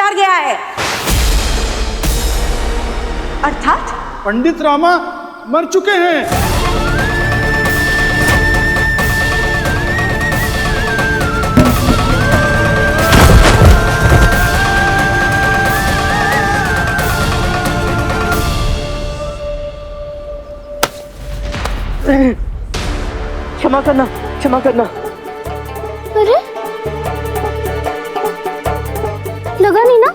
उतार गया है। अर्थात पंडित रामा मर चुके हैं। क्षमा करना, क्षमा करना। अरे लगा नहीं ना,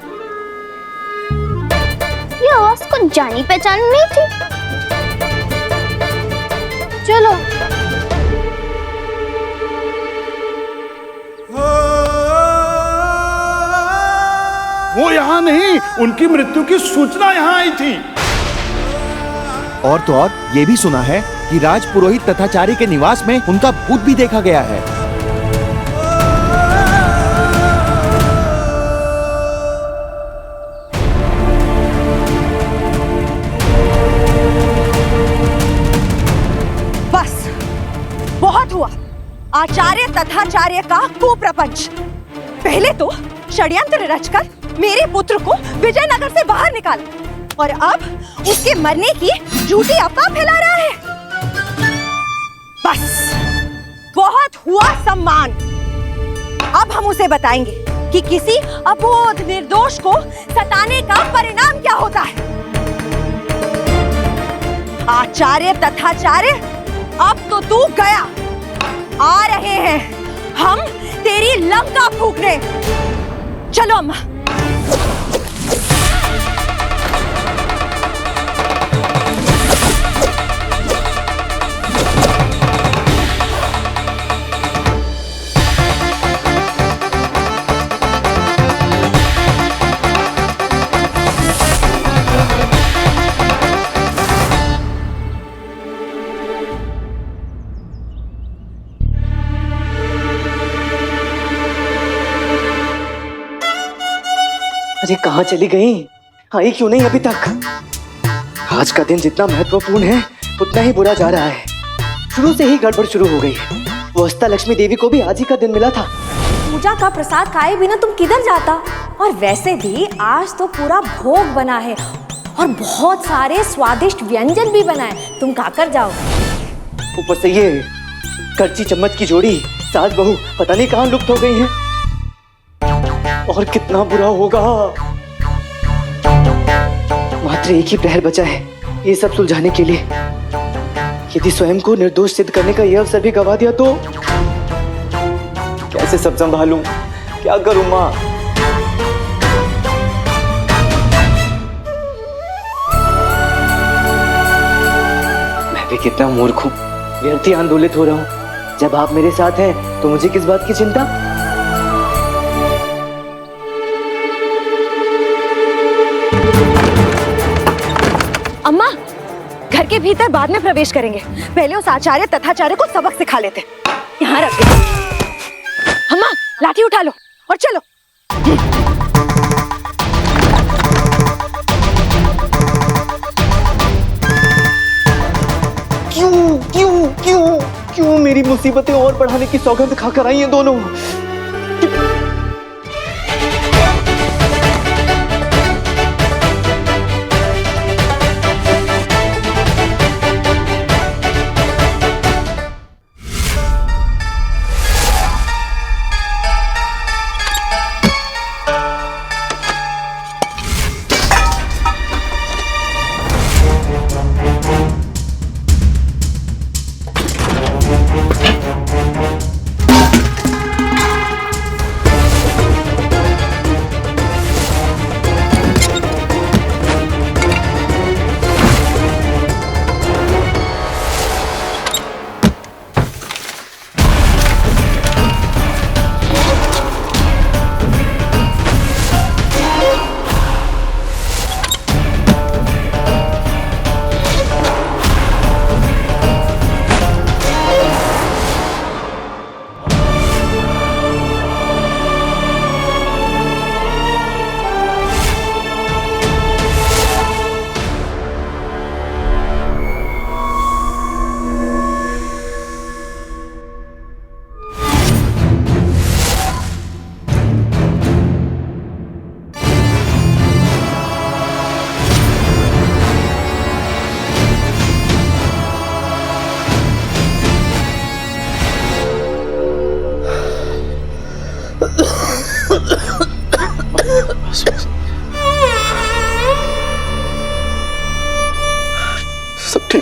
ये आवाज को जानी पहचानी नहीं थी। चलो वो यहाँ नहीं, उनकी मृत्यु की सूचना यहाँ आई थी। और तो और ये भी सुना है कि राज पुरोहित तथाचार्य के निवास में उनका भूत भी देखा गया है। बस बहुत हुआ आचार्य तथाचार्य का कुप्रपंच। पहले तो षड्यंत्र रचकर मेरे पुत्र को विजयनगर से बाहर निकाला और अब उसके मरने की झूठी अफवाह फैला रहा है। बस बहुत हुआ सम्मान। अब हम उसे बताएंगे कि किसी अबोध निर्दोष को सताने का परिणाम क्या होता है। आचार्य तथाचार्य, अब तो तू गया। आ रहे हैं हम तेरी लंका फूकने। चलो अम्मा। अरे कहाँ चली गई? आई क्यों नहीं अभी तक? आज का दिन जितना महत्वपूर्ण है उतना ही बुरा जा रहा है। शुरू से ही गड़बड़ शुरू हो गई है। वो अष्टलक्ष्मी देवी को भी आज ही का दिन मिला था। पूजा का प्रसाद खाए बिना तुम किधर जाता? और वैसे भी आज तो पूरा भोग बना है और बहुत सारे स्वादिष्ट व्यंजन भी बनाए। तुम खाकर जाओ। ऊपर से ये करची चम्मच की जोड़ी सास बहू पता नहीं कहाँ लुप्त हो गई है। और कितना बुरा होगा। मात्र एक ही प्रहर बचा है ये सब सुलझाने के लिए। यदि स्वयं को निर्दोष सिद्ध करने का यह अवसर भी गवा दिया तो कैसे सब संभालूं? क्या करूं मां? मैं भी कितना मूर्ख हूं, व्यर्थ ही आंदोलित हो रहा हूं। जब आप मेरे साथ हैं तो मुझे किस बात की चिंता? अम्मा, घर के भीतर बाद में प्रवेश करेंगे। पहले उस आचार्य तथाचार्य को सबक सिखा लेते। यहाँ रख दे। अम्मा, लाठी उठा लो और चलो। क्यों क्यों क्यों क्यों मेरी मुसीबतें और बढ़ाने की सौगंध खाकर आई हैं दोनों?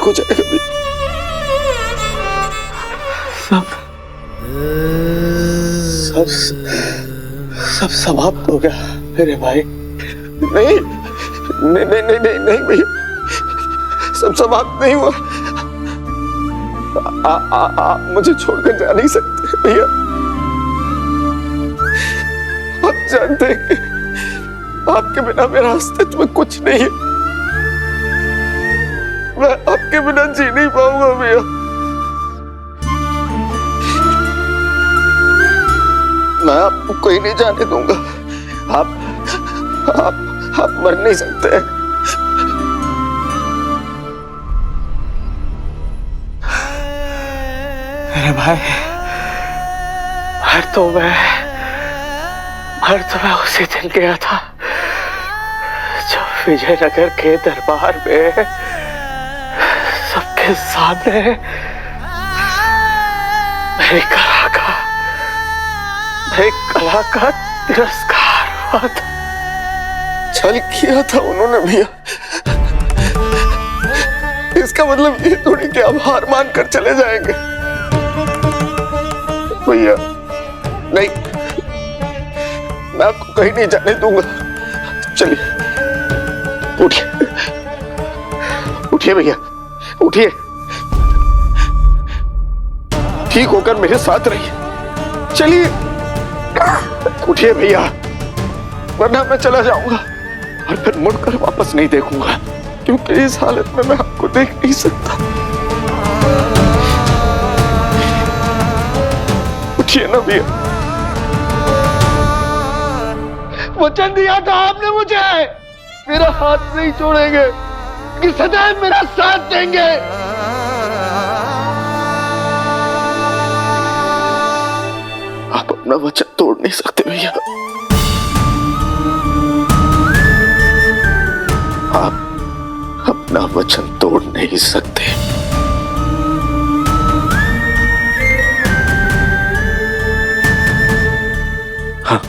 हो जाएगा भी। सब समाप्त हो गया मेरे भाई। नहीं नहीं नहीं नहीं नहीं, नहीं भैया, सब समाप्त नहीं हुआ। आप मुझे छोड़कर जा नहीं सकते भैया। आप जानते हैं कि आपके बिना मेरा अस्तित्व कुछ नहीं है। मैं आपके बिना जी नहीं पाऊंगा भैया। मैं आपको कोई नहीं जाने दूंगा। आप मर नहीं सकते। अरे भाई, मर तो मैं उसी दिन गया था जब विजयनगर के दरबार में सबके सामने मेरी कला का तिरस्कार हुआ था। छल किया था उन्होंने भैया। इसका मतलब ये थोड़ी कि आप हार मान कर चले जाएंगे भैया। नहीं, मैं आपको कहीं नहीं जाने दूंगा। चलिए, उठिए उठिए भैया, उठिए। ठीक होकर मेरे साथ रहिए। चलिए, उठिए भैया, वरना मैं चला जाऊंगा और फिर मुड़कर वापस नहीं देखूंगा, क्योंकि इस हालत में मैं आपको देख नहीं सकता। उठिए ना भैया। वचन दिया था आपने मुझे, मेरा हाथ नहीं छोड़ेंगे, कि सदैव मेरा साथ देंगे। आप अपना वचन तोड़ नहीं सकते भैया। आप अपना वचन तोड़ नहीं सकते। हाँ,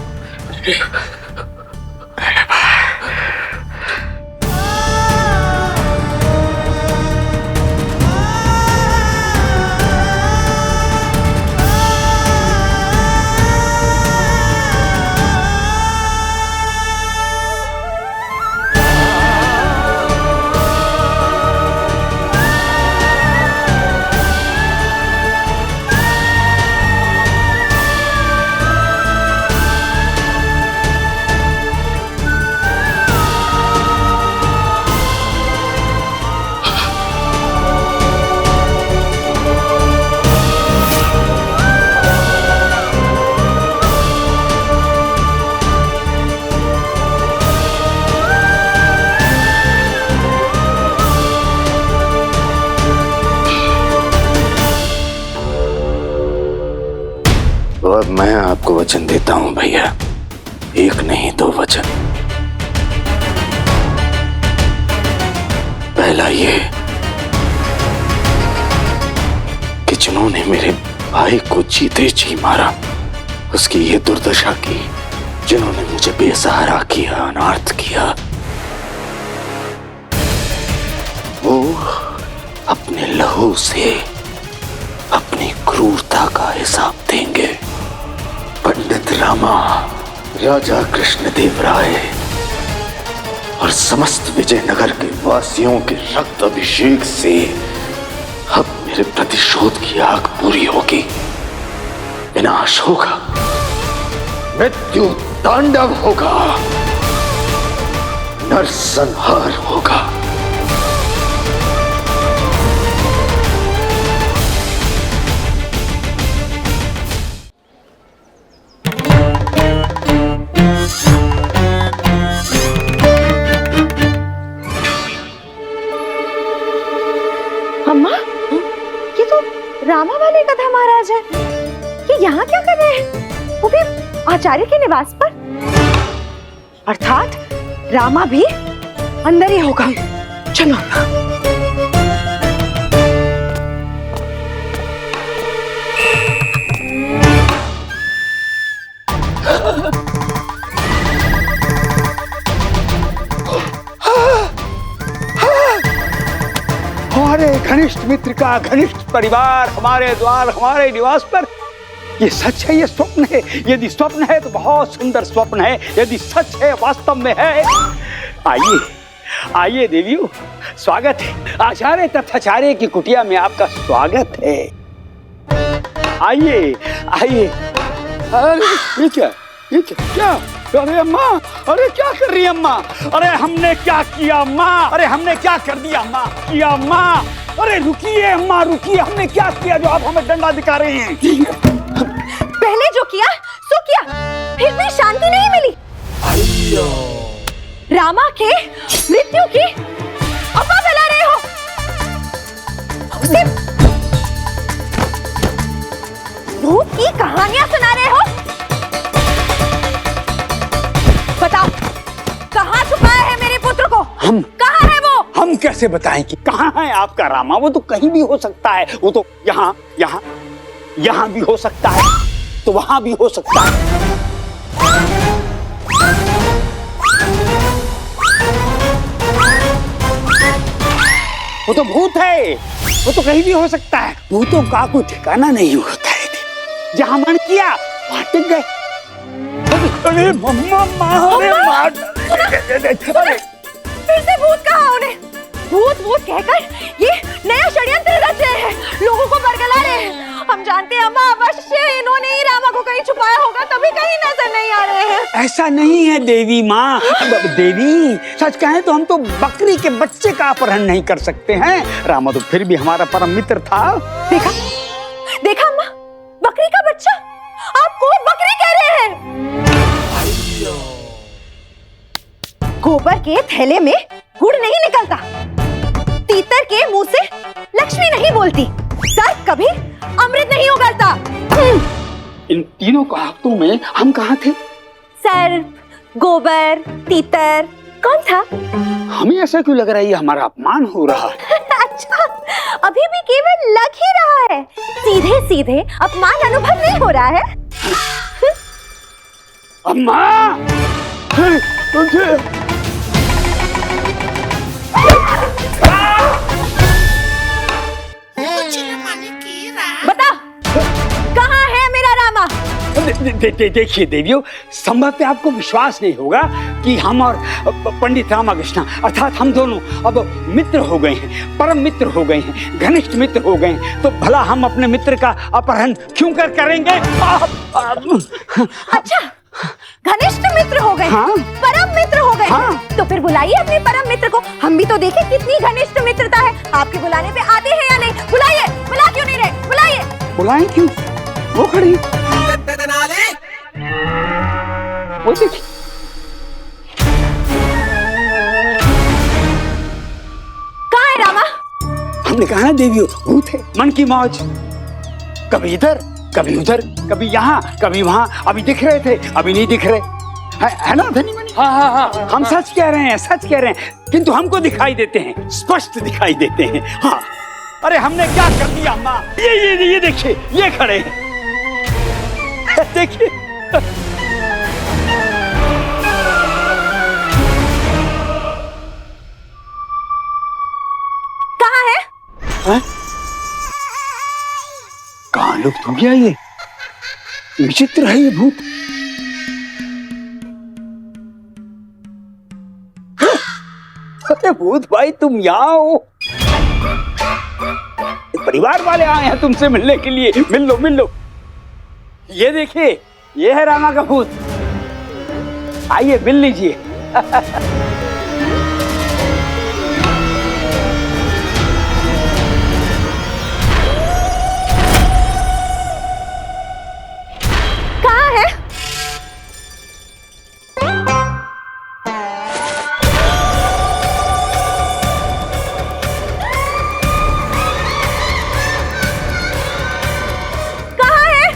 अब मैं आपको वचन देता हूं भैया, एक नहीं दो वचन। पहला ये कि जिन्होंने मेरे भाई को जीते जी मारा, उसकी ये दुर्दशा की, जिन्होंने मुझे बेसहारा किया, अनाथ किया, वो अपने लहू से अपनी क्रूरता का हिसाब देंगे। पंडित रामा, राजा कृष्णदेव राय और समस्त विजयनगर के वासियों के रक्त अभिषेक से अब मेरे प्रतिशोध की आग पूरी होगी। विनाश होगा, मृत्यु तांडव होगा, नरसंहार होगा। अम्मा, ये तो रामा वाले कथा महाराज है। ये यहाँ क्या कर रहे हैं? वो भी आचार्य के निवास पर। अर्थात रामा भी अंदर ही होगा। चलो। अरे घनिष्ठ मित्र का घनिष्ठ परिवार हमारे द्वार हमारे निवास पर, ये सच है, ये स्वप्न है? यदि स्वप्न है तो बहुत सुंदर स्वप्न है, यदि सच है वास्तव में है। आइए आइए देवियों, स्वागत है। आचार्य तथाचार्य की कुटिया में आपका स्वागत है। आइए आइए। अरे ये क्या, ये क्या? अरे अम्मा, अरे क्या कर रही है अम्मा? अरे हमने क्या किया अम्मा? अरे हमने क्या कर दिया अम्मा? किया अम्मा? अरे रुकिए अम्मा, रुकिए, हमने क्या किया जो आप हमें डंडा दिखा रहे हैं? पहले जो किया सो किया, फिर भी शांति नहीं मिली। रामा के मृत्यु की अफवाह फैला रहे हो, उसे भूत की कहानियां सुना रहे हो। बताओ, कहाँ छुपाया है मेरे पुत्र को? हम कहाँ है वो? हम कैसे बताएं कि कहाँ है आपका रामा? वो तो कहीं भी हो सकता है, वो तो यहाँ यहाँ यहाँ भी हो सकता है, तो वहां भी हो सकता है। वो तो भूत है, वो तो कहीं भी हो सकता है। भूतों का कोई ठिकाना नहीं होता है, जहां मन किया वहां टिक गए। अरे मम्मा, अरे अरे फिर से भूत कहा उन्हें? भूत भूत कहकर ये नया षड्यंत्र रच रहे हैं, लोगों को बरगला रहे हैं। हम जानते हैं अम्मा, अवश्य इन्होंने ही रामा को कहीं छुपाया होगा, तभी कहीं नजर नहीं आ रहे हैं। ऐसा नहीं है देवी माँ। देवी, सच कहें तो हम तो बकरी के बच्चे का अपहरण नहीं कर सकते हैं। रामा तो फिर भी हमारा परम मित्र था। देखा देखा अम्मा, बकरी का बच्चा, आपको बकरी कह रहे हैं। गोबर के थैले में गुड़ नहीं निकलता, तीतर के मुंह से लक्ष्मी नहीं बोलती, सर्प कभी अमृत नहीं उगलता। इन तीनों कहावतों में हम कहाँ थे? सर्प, गोबर, तीतर, कौन था? हमें ऐसा क्यों लग रहा है ये हमारा अपमान हो रहा है? अच्छा, अभी भी केवल लग ही रहा है, सीधे सीधे अपमान अनुभव नहीं हो रहा है। अम्मा, तुझे बता, कहाँ है मेरा रामा? देखिए देवियों, संभव पे आपको विश्वास नहीं होगा कि हम और पंडित रामाकृष्ण अर्थात हम दोनों अब मित्र हो गए हैं, परम मित्र हो गए हैं, घनिष्ठ मित्र हो गए हैं। तो भला हम अपने मित्र का अपहरण क्यों करेंगे? अच्छा, घनिष्ठ मित्र हो गए, हाँ? परम मित्र हो गए, हाँ? तो फिर बुलाइए अपने परम मित्र को, हम भी तो देखें कितनी घनिष्ठ मित्रता है। आपके बुलाने पे आते हैं या नहीं? बुलाइए, बुला क्यों नहीं रहे? बुलाइए। बुलाएं क्यों? वो खड़ी, वो देखिए। कहाँ है रामा? हमने कहा ना देवियों, भूत है, मन की मौज, कभी इधर कभी उधर, कभी यहाँ कभी वहाँ। अभी दिख रहे थे, अभी नहीं दिख रहे, है ना धनी मनी? हाँ हाँ हाँ, हम सच कह रहे हैं, सच कह रहे हैं, किंतु हमको दिखाई देते हैं, स्पष्ट दिखाई देते हैं। हाँ, अरे हमने क्या कर दिया अम्मा? ये देखिए, ये खड़े हैं, देखिए। कहाँ है? हाँ? कहाँ लुप्त हो गया ये? विचित्र है ये भूत। अरे भूत भाई, तुम यहाँ हो? परिवार वाले आए हैं तुमसे मिलने के लिए, मिल लो मिल लो। ये देखिए, ये है रामा का भूत, आइए मिल लीजिए। कहाँ है? कहाँ है?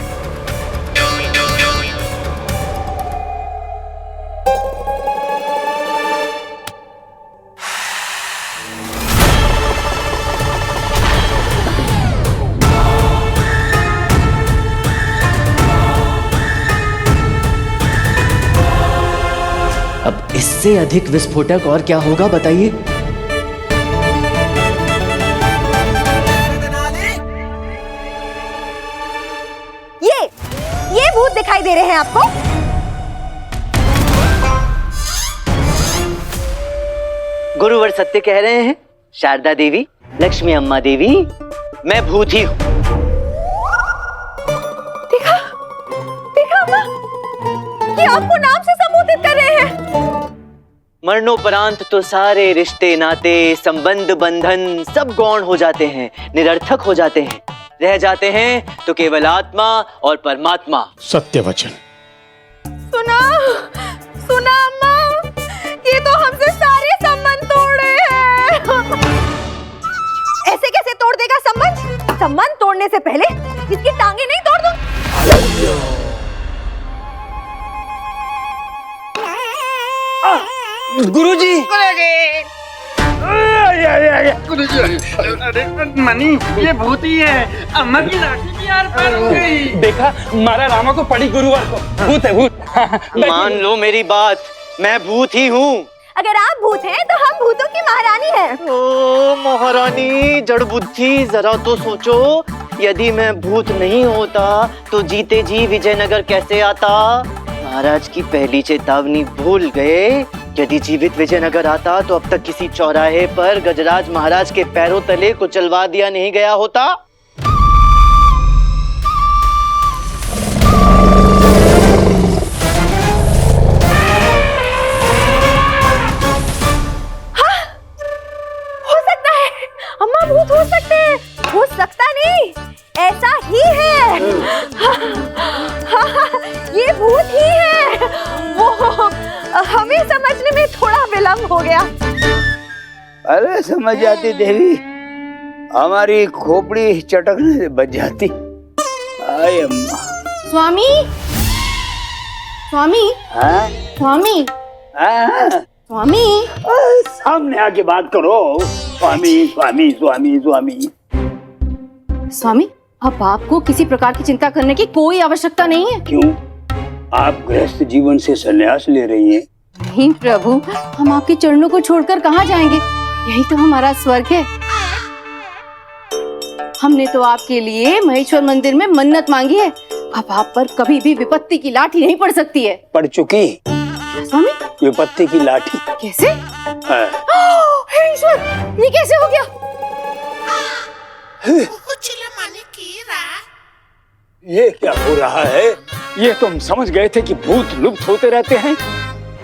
अब इससे अधिक विस्फोटक और क्या होगा बताइए? ये भूत दिखाई दे रहे हैं आपको? गुरुवर सत्य कह रहे हैं शारदा देवी, लक्ष्मी अम्मा देवी, मैं भूत ही हूँ। देखा देखा अम्मा, ये आपको नाम से संबोधित कर रहे हैं। मरणोपरांत तो सारे रिश्ते नाते संबंध बंधन सब गौण हो जाते हैं, निरर्थक हो जाते हैं, रह जाते हैं तो केवल आत्मा और परमात्मा। सत्य वचन। सुना सुना अम्मा, ये तो हमसे सारे संबंध तोड़ रहे हैं। ऐसे कैसे तोड़ देगा संबंध? संबंध तोड़ने से पहले इसकी टांगे नहीं तोड़ दूं? गुरुजी मनी, ये भूत ही है। अम्मा की लाठी की यार पर हो गई। देखा, मारा रामा को पड़ी गुरुवार को। भूत है भूत। मान लो मेरी बात, मैं भूत ही हूँ। अगर आप भूत हैं तो हम भूतों की महारानी हैं। ओ महारानी जड़ बुद्धि, जरा तो सोचो, यदि मैं भूत नहीं होता तो जीते जी विजयनगर कैसे आता? महाराज की पहली चेतावनी भूल गए। यदि जीवित विजयनगर आता तो अब तक किसी चौराहे पर गजराज महाराज के पैरों तले कुचलवा दिया नहीं गया होता। हो सकता है अम्मा भूत हो सकते हैं। हो सकता नहीं, ऐसा ही है। ये भूत ही है। वो हमें समझने में थोड़ा विलंब हो गया। अरे समझ जाती देवी, हमारी खोपड़ी चटकने से बच जाती। आय अम्मा। स्वामी स्वामी हाँ? स्वामी हाँ? स्वामी, सामने आके बात करो। स्वामी स्वामी स्वामी स्वामी। स्वामी, अब आपको किसी प्रकार की चिंता करने की कोई आवश्यकता नहीं है। क्यों? आप गृहस्थ जीवन से संन्यास ले रही हैं? नहीं प्रभु, हम आपके चरणों को छोड़कर कहाँ जाएंगे? यही तो हमारा स्वर्ग है। हमने तो आपके लिए महेश्वर मंदिर में मन्नत मांगी है। अब आप पर कभी भी विपत्ति की लाठी नहीं पड़ सकती है। पड़ चुकी स्वामी, विपत्ति की लाठी। कैसे? हाँ। हे ईश्वर, ये कैसे हो गया? ये क्या हो रहा है? ये तो हम समझ गए थे कि भूत लुप्त होते रहते हैं,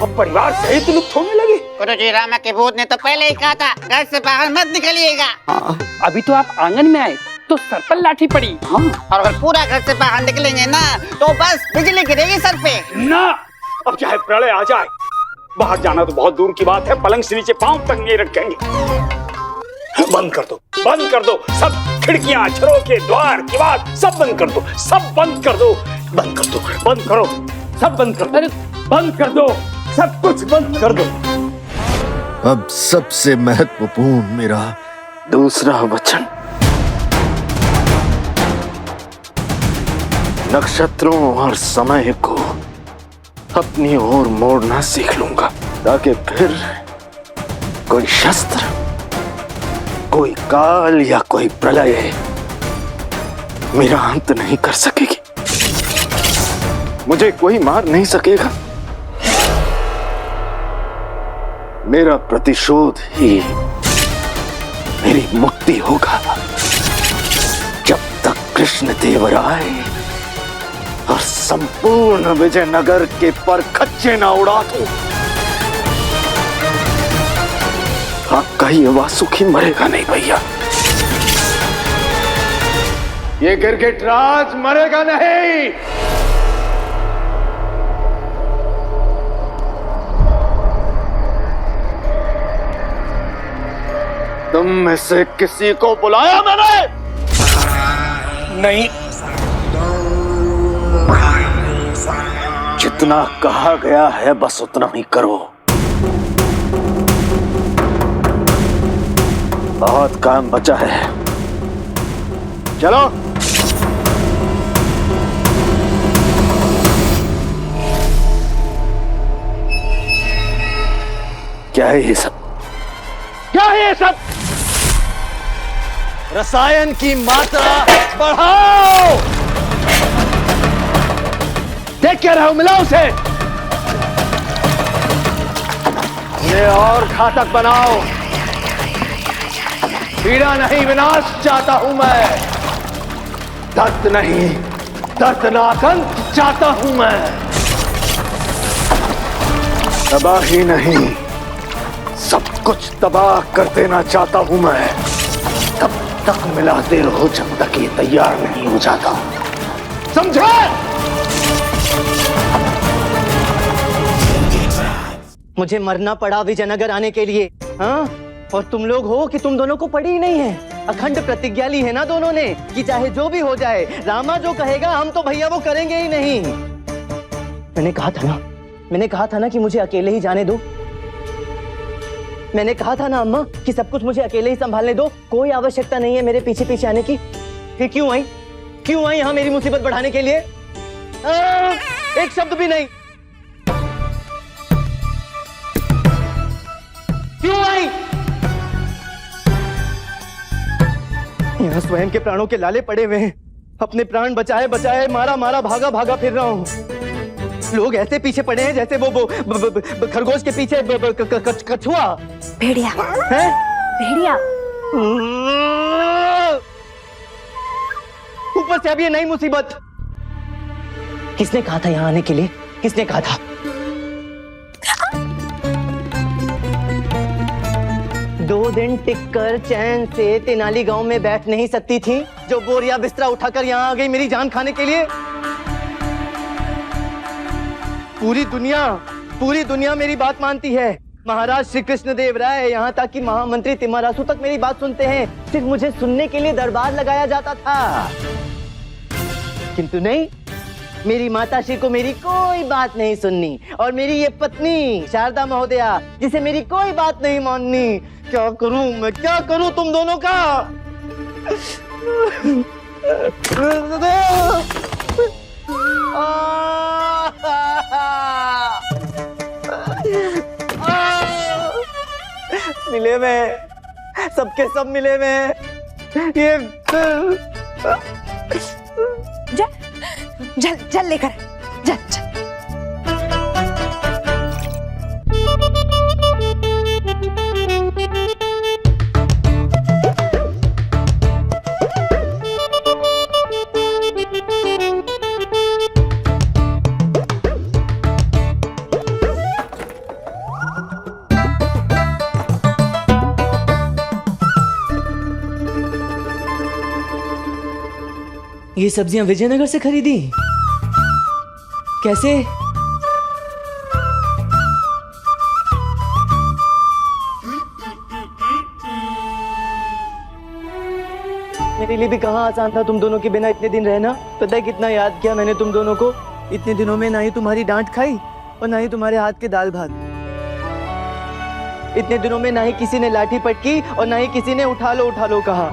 अब परिवार सहित लुप्त होने लगे। गुरुजी, रामा के भूत ने तो पहले ही कहा था घर से बाहर मत निकलिएगा। हाँ। अभी तो आप आंगन में आए तो सर पर लाठी पड़ी। हाँ। और अगर पूरा घर से बाहर निकलेंगे ना तो बस बिजली गिरेगी सर पे। ना, अब चाहे प्रलय आ जाए, बाहर जाना तो बहुत दूर की बात है, पलंग से नीचे पांव तक नहीं रखेंगे। बंद कर दो, बंद कर दो, सब खिड़कियां, झरोके, द्वार, किवाड़ सब बंद कर दो, सब बंद कर दो, बंद कर दो, बंद करो, सब बंद कर दो, बंद कर दो, सब कुछ बंद कर दो। अब सबसे महत्वपूर्ण मेरा दूसरा वचन। नक्षत्रों और समय को अपनी ओर मोड़ना सीख लूंगा, ताकि फिर कोई शस्त्र, कोई काल या कोई प्रलय मेरा अंत नहीं कर सकेगी। मुझे कोई मार नहीं सकेगा। मेरा प्रतिशोध ही मेरी मुक्ति होगा। जब तक कृष्ण देवराय और संपूर्ण विजयनगर के पर खच्चे ना उड़ा दूं, आपका ये वासुकी मरेगा नहीं भैया। ये गिरगिट राज मरेगा नहीं। तुम में से किसी को बुलाया मैंने? नहीं। जितना कहा गया है बस उतना ही करो। बहुत काम बचा है, चलो। क्या है ये सब? क्या है ये सब? रसायन की मात्रा बढ़ाओ। देख क्या रहे हो? मिलाओ उसे, उन्हें और घातक बनाओ। पीड़ा नहीं, विनाश चाहता हूं मैं। दर्द नहीं, दर्दनाक अंत चाहता हूं मैं। तबाही नहीं, सब कुछ तबाह कर देना चाहता हूं मैं। तब तक मिलाते रहो जब तक ये तैयार नहीं हो जाता, समझे? मुझे मरना पड़ा विजयनगर आने के लिए, हाँ? और तुम लोग हो कि तुम दोनों को पड़ी ही नहीं है। अखंड प्रतिज्ञा ली है ना दोनों ने कि चाहे जो भी हो जाए, रामा जो कहेगा हम तो भैया वो करेंगे ही नहीं। मैंने कहा था ना कि मुझे अकेले ही जाने दो। मैंने कहा था ना अम्मा कि सब कुछ मुझे अकेले ही संभालने दो, कोई आवश्यकता नहीं है मेरे पीछे पीछे आने की। फिर क्यों आई यहाँ मेरी मुसीबत बढ़ाने के लिए? एक शब्द भी नहीं। क्यों आई? यहाँ स्वयं के प्राणों के लाले पड़े हुए हैं, अपने प्राण बचाए बचाए मारा भागा फिर रहा हूँ। लोग ऐसे पीछे पड़े हैं जैसे वो खरगोश के पीछे कछुआ। भेड़िया है? भेड़िया। ऊपर से अब ये नई मुसीबत। किसने कहा था यहाँ आने के लिए? किसने कहा था? दो दिन टिककर चैन से तेनाली गांव में बैठ नहीं सकती थी, जो बोरिया बिस्तरा उठाकर यहाँ आ गई मेरी जान खाने के लिए। पूरी दुनिया मेरी बात मानती है। महाराज श्री कृष्ण देव राय, यहाँ तक कि महामंत्री तिम्मरासु तक मेरी बात सुनते हैं। सिर्फ मुझे सुनने के लिए दरबार लगाया जाता था, किंतु नहीं, मेरी माताश्री को मेरी कोई बात नहीं सुननी, और मेरी ये पत्नी शारदा महोदया जिसे मेरी कोई बात नहीं माननी। क्या करूं मैं, क्या करूं तुम दोनों का? मिले में, सबके सब मिले में। ये जल लेकर चल। ये सब्जियां विजयनगर से खरीदी? कैसे? मेरे लिए भी कहाँ आसान था तुम दोनों के बिना इतने दिन रहना। पता है कितना याद किया मैंने तुम दोनों को। इतने दिनों में ना ही तुम्हारी डांट खाई और ना ही तुम्हारे हाथ के दाल भात। इतने दिनों में ना ही किसी ने लाठी पटकी और ना ही किसी ने उठा लो कहा।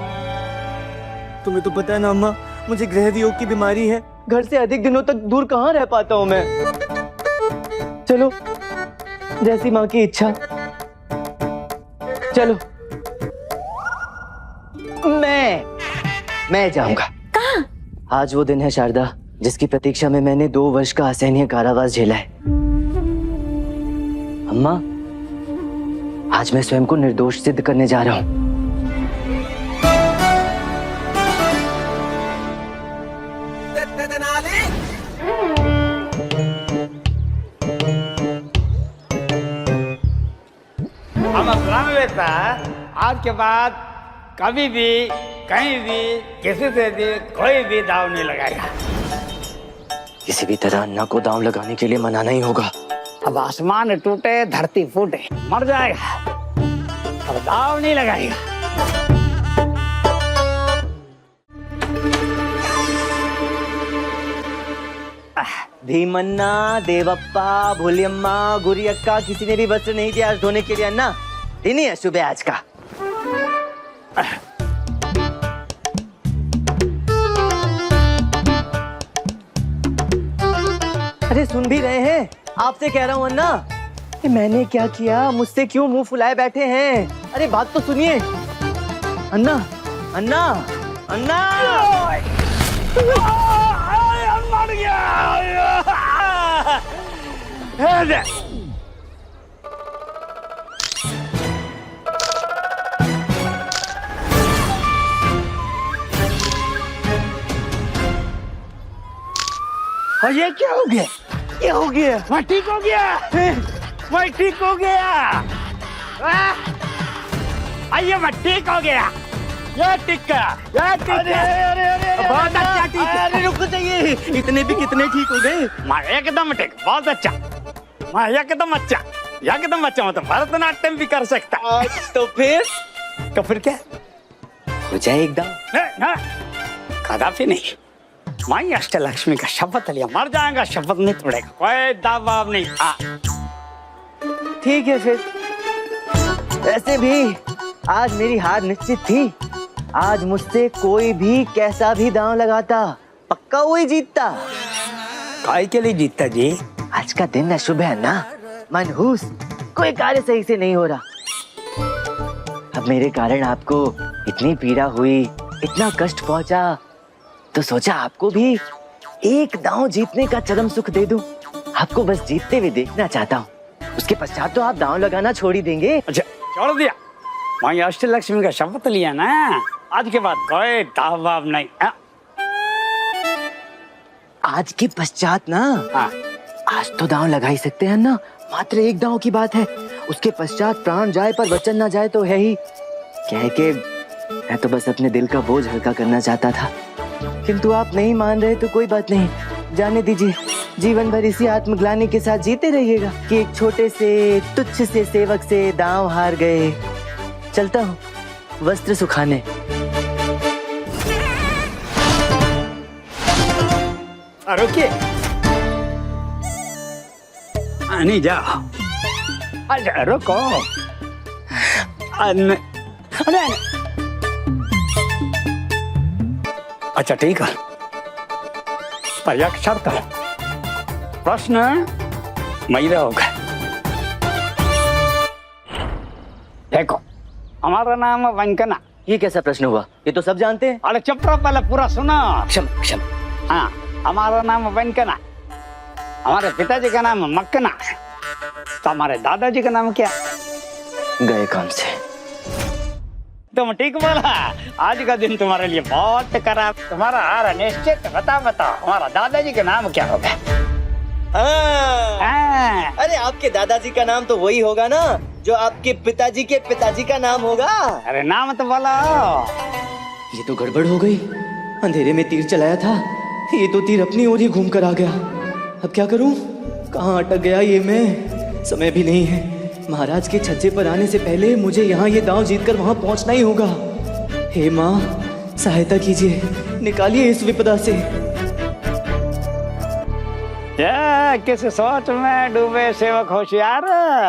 तुम्हें तो पता है ना अम्मा, मुझे गृह वियोग की बीमारी है। घर से अधिक दिनों तक दूर कहाँ रह पाता हूँ मैं। चलो, जैसी माँ की इच्छा। चलो, मैं जाऊंगा। कहाँ? आज वो दिन है शारदा, जिसकी प्रतीक्षा में मैंने 2 वर्ष का असहनीय कारावास झेला है। अम्मा, आज मैं स्वयं को निर्दोष सिद्ध करने जा रहा हूँ। हम असलाम बेटा, आज के बाद कभी भी कहीं भी किसी से भी कोई भी दाव नहीं लगाएगा। किसी भी तरह अन्ना को दांव लगाने के लिए मनाना ही होगा। अब आसमान टूटे धरती फूटे मर जाएगा, अब दाव नहीं लगाएगा। भीमन्ना, देवप्पा, भोलियम्मा, गुरी अक्का, किसी ने भी वस्त्र नहीं दिया आज धोने के लिए। अन्ना, दिन ही है शुभ आज का। अरे सुन भी रहे हैं, आपसे कह रहा हूँ अन्ना, कि मैंने क्या किया, मुझसे क्यों मुंह फुलाए बैठे हैं? अरे बात तो सुनिए। अन्ना, अन्ना, अन्ना, मर गया। और ये क्या हो गया? ये हो गया, मैं ठीक हो गया, मैं ठीक हो गया। आइए, मैं ठीक हो गया। ये टिक्का, ये टिक्का। अरे बहुत अच्छा टिक्का। अरे रुको चाहिए, इतने भी कितने ठीक हो गए? मैं एकदम ठीक, बहुत अच्छा, मैं एकदम अच्छा, एकदम अच्छा। मतलब भरतनाट्यम भी कर सकता। तो फिर क्या हो जाए एकदम? कदापि नहीं। मैं अष्टलक्ष्मी का शपथ लिया, मर जाएगा, शपथ नहीं तोड़ेगा, कोई दबाव नहीं। ठीक है फिर। वैसे भी आज मेरी हार निश्चित थी। आज मुझसे कोई भी कैसा भी दांव लगाता, पक्का वही जीतता। काय के लिए जीतता जी? आज का दिन अशुभ है ना, मनहूस, कोई कार्य सही से नहीं हो रहा। अब मेरे कारण आपको इतनी पीड़ा हुई, इतना कष्ट पहुंचा, तो सोचा आपको भी एक दांव जीतने का चरम सुख दे दूं। आपको बस जीतते हुए देखना चाहता हूँ। उसके पश्चात तो आप दांव लगाना छोड़ ही देंगे। अच्छा, छोड़ दिया। मैं अष्टलक्ष्मी का शपथ लिया ना, आज के बाद कोई दाव नहीं। आज के पश्चात ना? आज तो दांव लगा ही सकते हैं ना, मात्र एक दांव की बात है। उसके पश्चात प्राण जाए पर वचन ना जाए तो है ही। कह के मैं तो बस अपने दिल का बोझ हल्का करना चाहता था, किंतु आप नहीं मान रहे तो कोई बात नहीं, जाने दीजिए। जीवन भर इसी आत्मग्लानि के साथ जीते रहिएगा कि एक छोटे से तुच्छ से सेवक से दांव हार गए। चलता हूँ वस्त्र सुखाने। रुकिए, नहीं जाओ। अच्छा रुको। अरे अच्छा ठीक है, पर एक शर्त है। प्रश्न मेरा होगा। देखो, हमारा नाम वंकना। ये कैसा प्रश्न हुआ? ये तो सब जानते हैं। अरे चुप रहो, पहले पूरा सुनो। क्षमा। हाँ, हमारा नाम वंकना, हमारे पिताजी का नाम मक्कना, तो हमारे दादाजी का नाम क्या? गए काम से। तुम ठीक बोला, आज का दिन तुम्हारे लिए बहुत खराब। तुम्हारा हार निश्चित। बताओ हमारा दादाजी का नाम क्या होगा? अरे आपके दादाजी का नाम तो वही होगा ना जो आपके पिताजी के पिताजी का नाम होगा। अरे नाम तो बोलो। ये तो गड़बड़ हो गई। अंधेरे में तीर चलाया था, ये तो तीर अपनी ओर ही घूम कर आ गया। अब क्या करूं? कहाँ अटक गया ये मैं? समय भी नहीं है। महाराज के छज्जे पर आने से पहले मुझे यहाँ ये दांव जीतकर वहां पहुंचना ही होगा। हे माँ, सहायता कीजिए, निकालिए इस विपदा से। किस सोच में डूबे सेवक होशियार,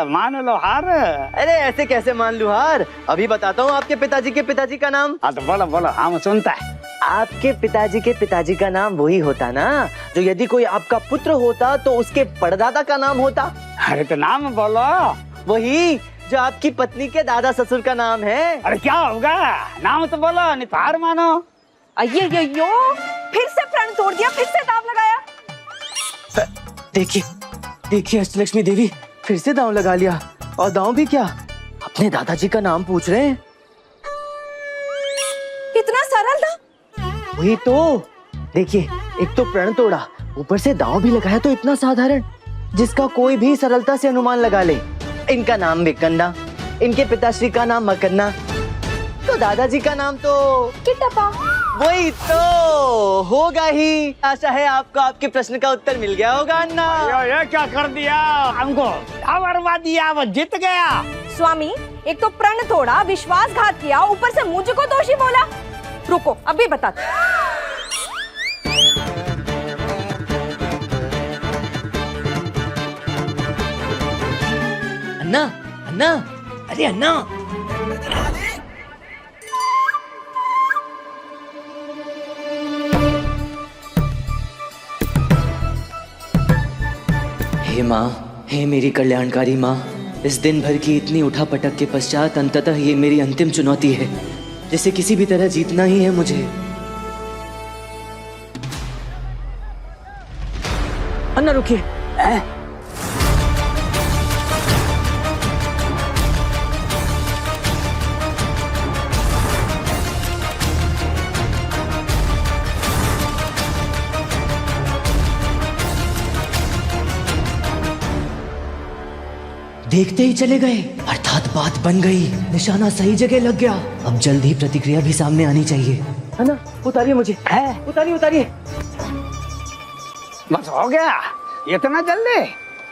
मान लो हार। अरे ऐसे कैसे मान लूं हार? अभी बताता हूँ आपके पिताजी के पिताजी का नाम। हाँ तो बोलो, हम सुनता है। आपके पिताजी के पिताजी का नाम वही होता ना जो यदि कोई आपका पुत्र होता तो उसके परदादा का नाम होता। अरे तो नाम बोलो। वही जो आपकी पत्नी के दादा ससुर का नाम है। अरे क्या होगा? नाम तो बोलो, नहीं तो हार मानो। अये फिर से प्रण तोड़ दिया, फिर से दाव लगाया। देखिए अष्टलक्ष्मी देवी, फिर से दांव लगा लिया। और दांव भी क्या, अपने दादाजी का नाम पूछ रहे हैं। इतना सरल था? वही तो। देखिए, एक तो प्रण तोड़ा, ऊपर से दांव भी लगाया, तो इतना साधारण जिसका कोई भी सरलता से अनुमान लगा ले। इनका नाम विकन्ना, इनके पिताश्री का नाम मकन्ना, तो दादाजी का नाम तो किटप्पा। वही तो होगा ही। आशा है आपको आपके प्रश्न का उत्तर मिल गया होगा अन्ना। ये क्या कर दिया हमको? बर्बाद दिया, वो जीत गया। स्वामी, एक तो प्रण तोड़ा, विश्वासघात किया, ऊपर से मुझको दोषी बोला। रुको, अभी बताते। अन्ना, अरे अन्ना, हे माँ, हे मेरी कल्याणकारी माँ, इस दिन भर की इतनी उठापटक के पश्चात अंततः ये मेरी अंतिम चुनौती है, जिसे किसी भी तरह जीतना ही है मुझे। अन्ना रुकिए, देखते ही चले गए, अर्थात बात बन गई, निशाना सही जगह लग गया। अब जल्द ही प्रतिक्रिया भी सामने आनी चाहिए, है ना? उतारिए मुझे, उतारिए उतारिए। बस हो गया इतना जल्दी?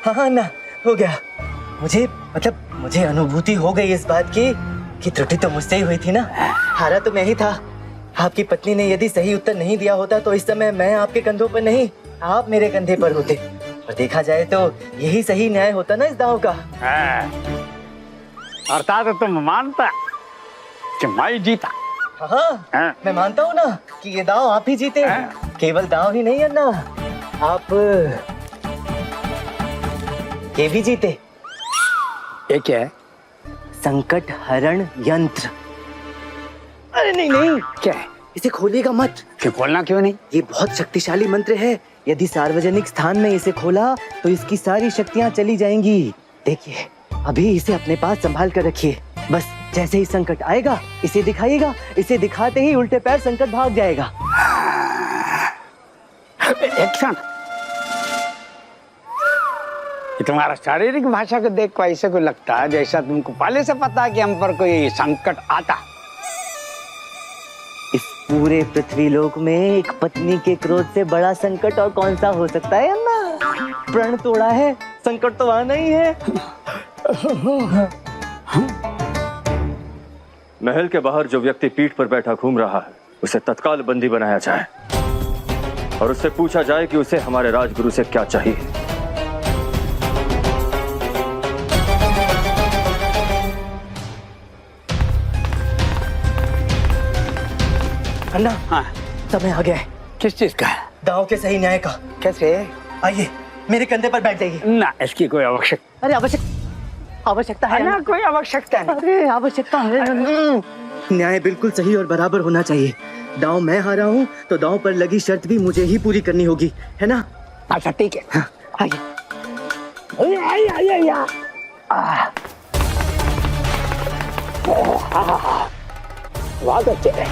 हाँ ना, हो गया। मुझे अनुभूति हो गई इस बात की कि त्रुटि तो मुझसे ही हुई थी ना। हारा तो मैं ही था। आपकी पत्नी ने यदि सही उत्तर नहीं दिया होता तो इस समय मैं आपके कंधों पर नहीं, आप मेरे कंधे पर होते। और देखा जाए तो यही सही न्याय होता ना इस दांव का। अर्थात तुम मानता कि मैं जीता? हाँ, मैं मानता हूँ ना कि ये दांव आप ही जीते। केवल दांव ही नहीं है ना, आप ये भी जीते। ये क्या है? संकट हरण यंत्र। अरे नहीं, क्या है? इसे खोलिएगा मत। क्यों खोलना क्यों नहीं? ये बहुत शक्तिशाली मंत्र है। यदि सार्वजनिक स्थान में इसे खोला तो इसकी सारी शक्तियां चली जाएंगी। देखिए, अभी इसे अपने पास संभाल कर रखिए। बस जैसे ही संकट आएगा इसे दिखाइएगा। इसे दिखाते ही उल्टे पैर संकट भाग जाएगा। एक क्षण, तुम्हारा शारीरिक भाषा को देख को ऐसे को लगता है जैसा तुमको पहले से पता है कि हम पर कोई संकट आता। इस पूरे पृथ्वी लोक में एक पत्नी के क्रोध से बड़ा संकट और कौन सा हो सकता है अन्ना? प्रण तोड़ा है, संकट तो आना ही है। महल के बाहर जो व्यक्ति पीठ पर बैठा घूम रहा है उसे तत्काल बंदी बनाया जाए और उससे पूछा जाए कि उसे हमारे राजगुरु से क्या चाहिए। अन्ना, हाँ, समय आ गया है। किस चीज का? दांव के सही न्याय का। कैसे? आइए मेरे कंधे पर बैठ जाइए। ना, इसकी कोई आवश्यकता। अरे आवश्यकता है ना, कोई आवश्यकता नहीं। अरे आवश्यकता है। न्याय बिल्कुल सही और बराबर होना चाहिए। दांव मैं हारा हूँ तो दांव पर लगी शर्त भी मुझे ही पूरी करनी होगी, है ना? अच्छा ठीक है। हाँ, आइए। बहुत अच्छे है।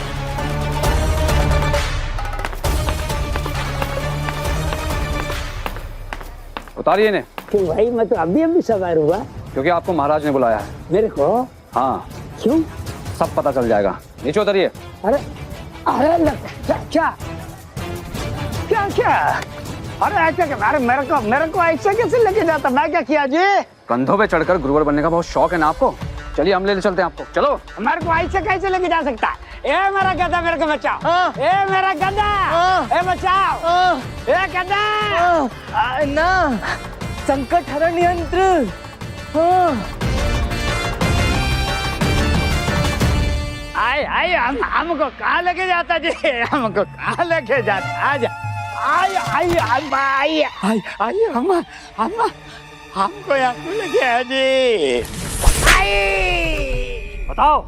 उतारिए ने। क्यों भाई, मैं तो अभी सवार हुआ। क्योंकि आपको महाराज ने बुलाया है। मेरे को? हाँ। क्यों? सब पता चल जाएगा। नीचे उतरिए। अरे क्या? अरे ऐसा क्या? अरे मेरे को ऐसे कैसे लेके जाता? मैं क्या किया जी? कंधों पे चढ़कर गुरुवर बनने का बहुत शौक है ना आपको? चलिए हम ले चलते हैं आपको। चलो। मेरे को ऐसे कैसे लेके जा सकता है? ए मेरा गधा, मेरे को बचाओ। ए मेरा गधा, ए बचाओ। ए गधा। ना, संकट हरण यंत्र। आए हमको कहाँ लेके जाता जी? हमको कहाँ लेके जाता? आजा, आइए हमको यहाँ लेके आया जी। बताओ।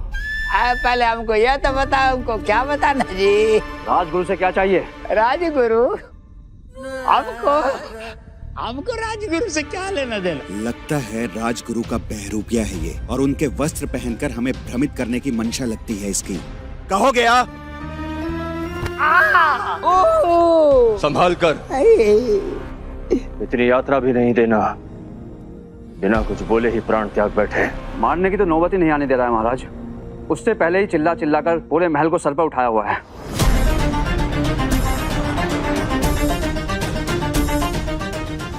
पहले हमको यह तो बताओ, हमको क्या बताना जी? राजगुरु से क्या चाहिए? राजगुरु? हमको राजगुरु से क्या लेना देना? लगता है राजगुरु का बहरूपिया है ये, और उनके वस्त्र पहनकर हमें भ्रमित करने की मंशा लगती है इसकी। कहो गया। संभाल कर। इतनी यात्रा भी नहीं देना। बिना कुछ बोले ही प्राण त्याग बैठे। मारने की तो नौबत ही नहीं आने दे रहा है महाराज। उससे पहले ही चिल्ला कर पूरे महल को सर पर उठाया हुआ है।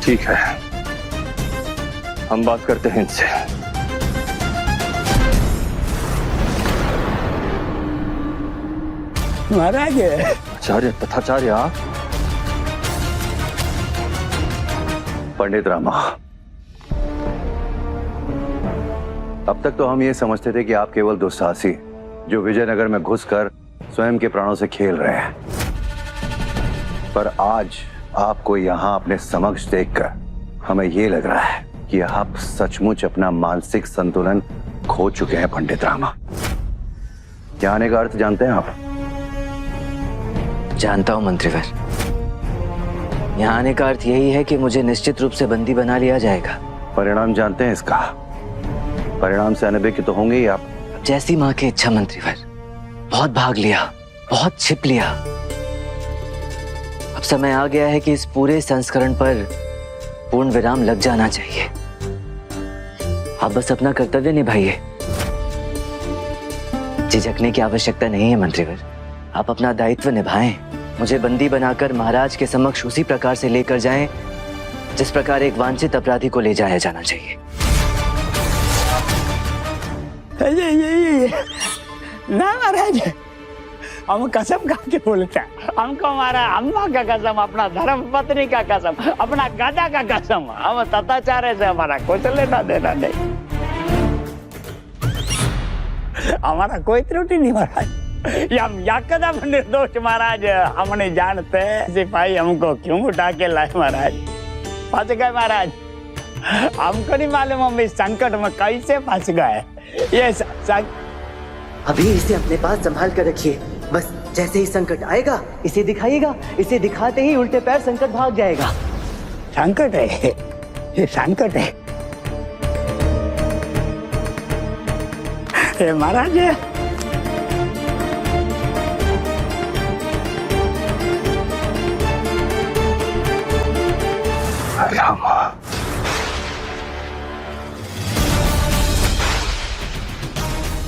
ठीक है, हम बात करते हैं इनसे। महाराज। आचार्य तथाचार्य आप? पंडित रामा, अब तक तो हम ये समझते थे कि आप केवल दुस्साहसी जो विजयनगर में घुसकर स्वयं के प्राणों से खेल रहे हैं, पर आज आपको यहाँ अपने समक्ष देखकर हमें ये लग रहा है कि आप सचमुच अपना मानसिक संतुलन खो चुके हैं। पंडित रामा, क्या आने का अर्थ जानते हैं आप? जानता हूं मंत्रीवर। यहाँ आने का अर्थ यही है कि मुझे निश्चित रूप से बंदी बना लिया जाएगा। परिणाम जानते हैं इसका? परिणाम से अनबे की तो होंगे ही आप। जैसी माँ की इच्छा मंत्रीवर। बहुत भाग लिया, बहुत छिप लिया। अब समय आ गया है कि इस पूरे संस्करण पर पूर्ण विराम लग जाना चाहिए। आप बस अपना कर्तव्य निभाइए। झिझकने की आवश्यकता नहीं है मंत्रीवर, आप अपना दायित्व निभाएं। मुझे बंदी बनाकर महाराज के समक्ष उसी प्रकार से लेकर जाएं जिस प्रकार एक वांछित अपराधी को ले जाया जाना चाहिए। ना महाराज, हम कसम खा के बोलते हैं। हमको हमारा अम्मा का कसम, अपना धर्म पत्नी का कसम, अपना गदा का कसम, हम तथाचार्य से हमारा कुछ लेना देना नहीं। हमारा कोई त्रुटि नहीं महाराज, ये हम यकदम निर्दोष महाराज। हम नहीं जानते सिपाही हमको क्यों उठा के लाए महाराज। फंस गए महाराज, हमको नहीं मालूम हम इस संकट में कैसे फंस गए। ये अभी इसे अपने पास संभाल कर रखिए। बस जैसे ही संकट आएगा इसे दिखाइएगा, इसे दिखाते ही उल्टे पैर संकट भाग जाएगा। संकट है, ये संकट है। महाराज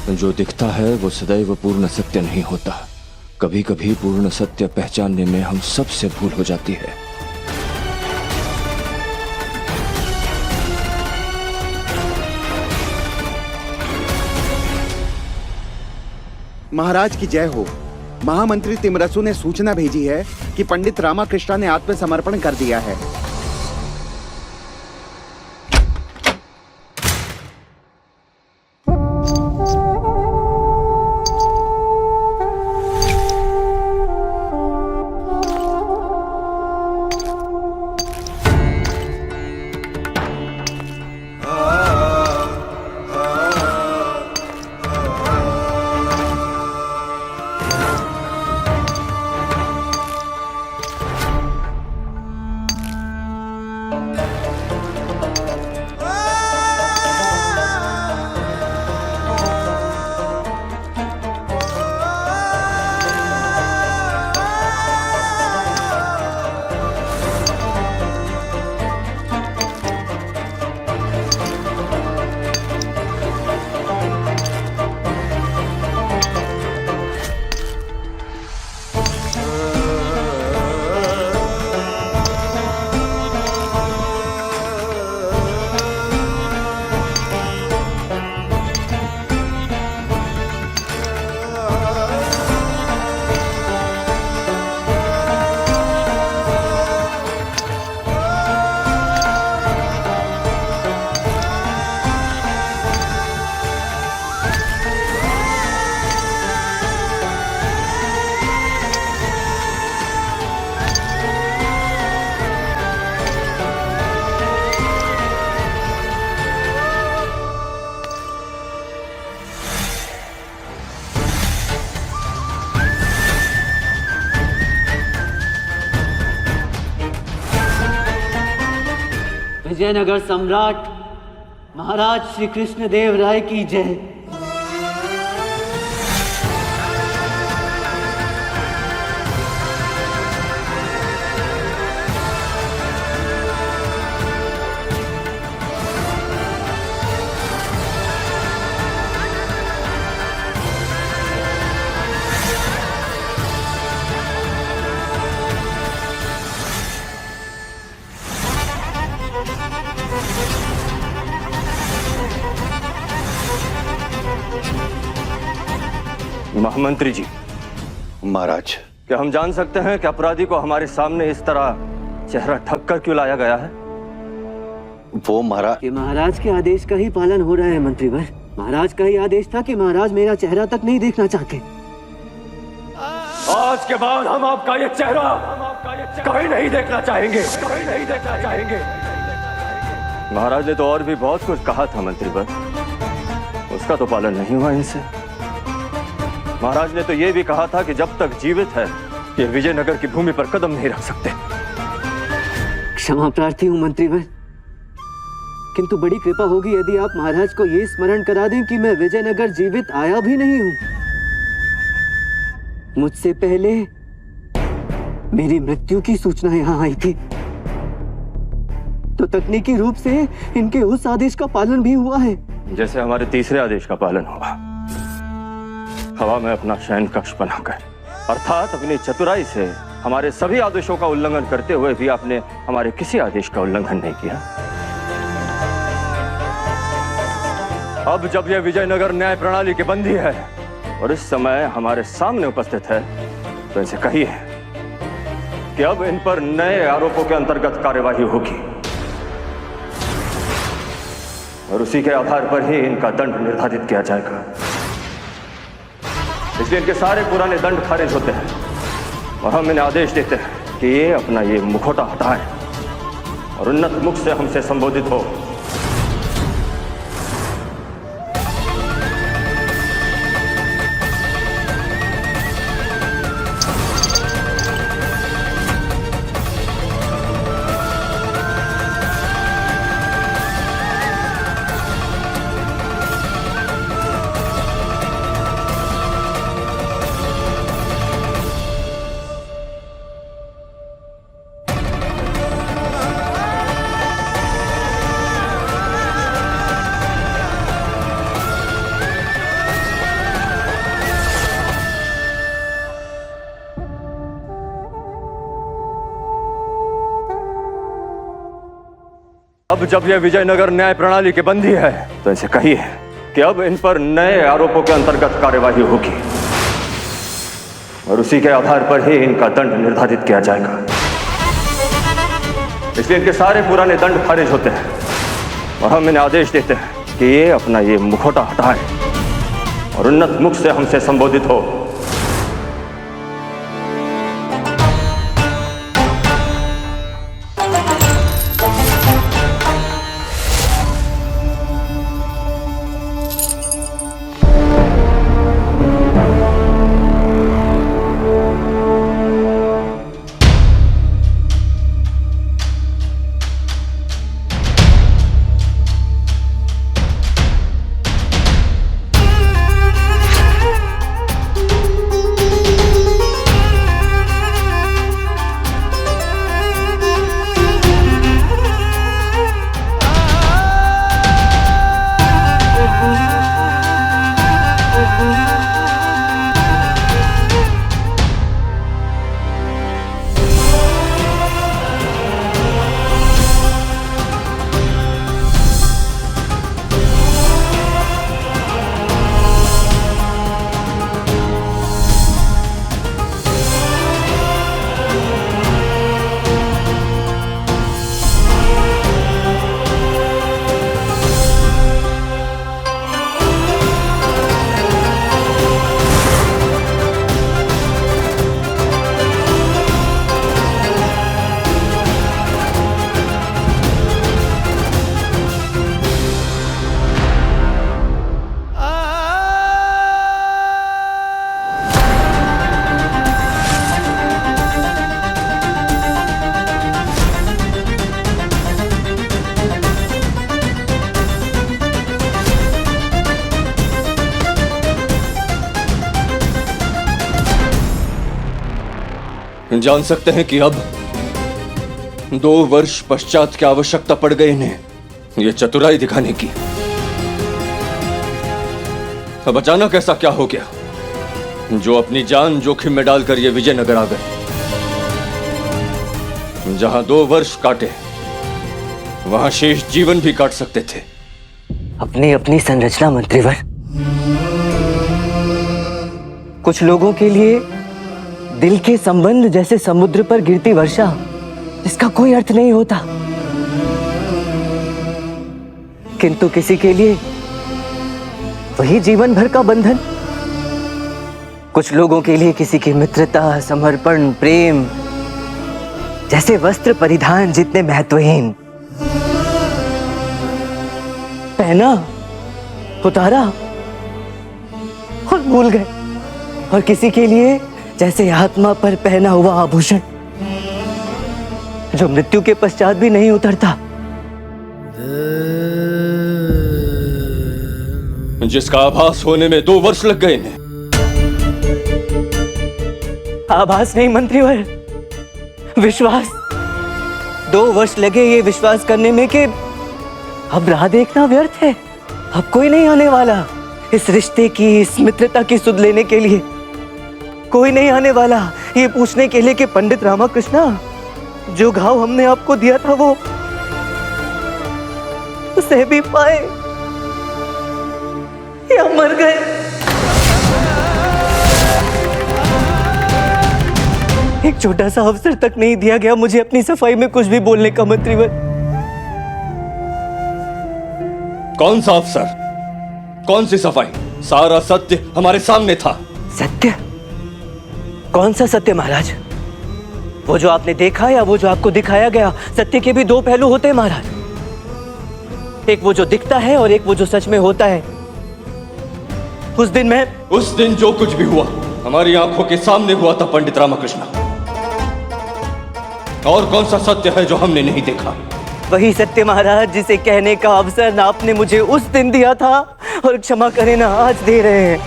जो दिखता है वो सदैव पूर्ण सत्य नहीं होता। कभी कभी पूर्ण सत्य पहचानने में हम सबसे भूल हो जाती है। महाराज की जय हो। महामंत्री तिमरसु ने सूचना भेजी है कि पंडित रामाकृष्णा ने आत्मसमर्पण कर दिया है। विजयनगर सम्राट महाराज श्री कृष्ण देव राय की जय। महामंत्री जी। महाराज, क्या हम जान सकते हैं कि अपराधी को हमारे सामने इस तरह चेहरा ढक कर क्यों लाया गया है? वो महाराज कि महाराज के आदेश का ही पालन हो रहा है मंत्रीवर। महाराज का ही आदेश था कि महाराज मेरा चेहरा तक नहीं देखना चाहते। आज के बाद हम आपका ये चेहरा कभी नहीं देखना चाहेंगे, कभी नहीं देखना चाहेंगे। महाराज ने तो और भी बहुत कुछ कहा था मंत्रीवर, उसका तो पालन नहीं हुआ इनसे। महाराज ने तो ये भी कहा था कि जब तक जीवित है ये विजयनगर की भूमि पर कदम नहीं रख सकते। क्षमा प्रार्थी हूँ मंत्रीवर, किंतु बड़ी कृपा होगी यदि आप महाराज को ये स्मरण करा दें कि मैं विजयनगर जीवित आया भी नहीं हूँ। मुझसे पहले मेरी मृत्यु की सूचना यहाँ आई थी, तो तकनीकी रूप से इनके उस आदेश का पालन भी हुआ है जैसे हमारे तीसरे आदेश का पालन हुआ, हवा में अपना शयन कक्ष बनाकर, अर्थात अपनी चतुराई से हमारे सभी आदेशों का उल्लंघन करते हुए भी आपने हमारे किसी आदेश का उल्लंघन नहीं किया। अब जब यह विजयनगर न्याय प्रणाली के बंदी है और इस समय हमारे सामने उपस्थित है, तो इनसे कहिए कि अब इन पर नए आरोपों के अंतर्गत कार्यवाही होगी और उसी के आधार पर ही इनका दंड निर्धारित किया जाएगा। इसलिए इनके सारे पुराने दंड खारिज होते हैं और हम इन्हें आदेश देते हैं कि ये अपना ये मुखौटा हटाएं और उन्नत मुख से हमसे संबोधित हो। अब जब यह विजयनगर न्याय प्रणाली के बंदी है, तो इनसे कहिए कि अब इन पर नए आरोपों के अंतर्गत कार्यवाही होगी और उसी के आधार पर ही इनका दंड निर्धारित किया जाएगा। इसलिए इनके सारे पुराने दंड खारिज होते हैं और हम इन्हें आदेश देते हैं कि ये अपना ये मुखौटा हटाएं और उन्नत मुख से हमसे संबोधित हो। जान सकते हैं कि अब 2 वर्ष पश्चात क्या आवश्यकता पड़ गई इन्हें ये चतुराई दिखाने की। अब अचानक ऐसा क्या हो गया जो अपनी जान जोखिम में डालकर ये विजयनगर आ गए, जहां 2 वर्ष काटे वहां शेष जीवन भी काट सकते थे। अपनी अपनी संरचना मंत्रीवर। कुछ लोगों के लिए दिल के संबंध जैसे समुद्र पर गिरती वर्षा, जिसका कोई अर्थ नहीं होता, किंतु किसी के लिए वही जीवन भर का बंधन। कुछ लोगों के लिए किसी की मित्रता, समर्पण, प्रेम जैसे वस्त्र परिधान जितने महत्वहीन। पहना, उतारा और भूल गए। और किसी के लिए जैसे आत्मा पर पहना हुआ आभूषण, जो मृत्यु के पश्चात भी नहीं उतरता, जिसका आभास होने में 2 वर्ष लग गए इन्हें। आभास नहीं मंत्रीवर, विश्वास। 2 वर्ष लगे ये विश्वास करने में कि अब राह देखना व्यर्थ है, अब कोई नहीं आने वाला इस रिश्ते की, इस मित्रता की सुध लेने के लिए। कोई नहीं आने वाला ये पूछने के लिए कि पंडित रामाकृष्णा, जो घाव हमने आपको दिया था वो सह भी पाए या मर गए। एक छोटा सा अवसर तक नहीं दिया गया मुझे अपनी सफाई में कुछ भी बोलने का मंत्रीवर। कौन सा अवसर, कौन सी सफाई? सारा सत्य हमारे सामने था। सत्य? कौन सा सत्य महाराज? वो जो आपने देखा या वो जो आपको दिखाया गया? सत्य के भी 2 पहलू होते हैं महाराज, एक वो जो दिखता है और एक वो जो सच में होता है। उस दिन जो कुछ भी हुआ हमारी आंखों के सामने हुआ था पंडित रामकृष्ण। और कौन सा सत्य है जो हमने नहीं देखा? वही सत्य महाराज जिसे कहने का अवसर आपने मुझे उस दिन दिया था और क्षमा करें ना आज दे रहे हैं।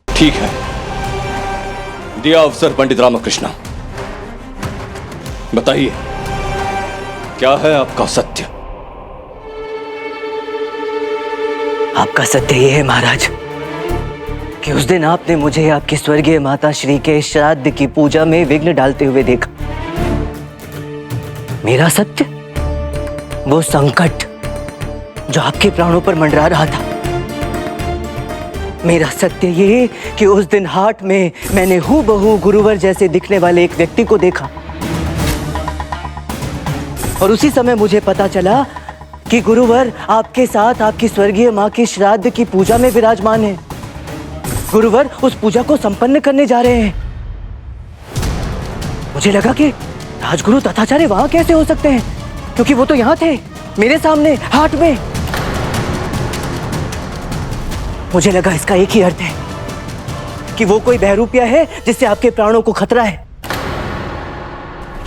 ठीक है, दिया अवसर पंडित रामकृष्ण। बताइए क्या है आपका सत्य? आपका सत्य ये है महाराज कि उस दिन आपने मुझे आपकी स्वर्गीय माता श्री के श्राद्ध की पूजा में विघ्न डालते हुए देखा। मेरा सत्य वो संकट जो आपके प्राणों पर मंडरा रहा था। मेरा सत्य ये कि उस दिन हाट में मैंने हूबहू गुरुवर जैसे दिखने वाले एक व्यक्ति को देखा और उसी समय मुझे पता चला कि गुरुवर आपके साथ आपकी स्वर्गीय मां की श्राद्ध की पूजा में विराजमान है। गुरुवर उस पूजा को संपन्न करने जा रहे हैं। मुझे लगा कि राजगुरु तथाचार्य वहां कैसे हो सकते हैं, क्योंकि वो तो यहां थे मेरे सामने हाट में। मुझे लगा इसका एक ही अर्थ है कि वो कोई बहरूपिया है जिससे आपके प्राणों को खतरा है।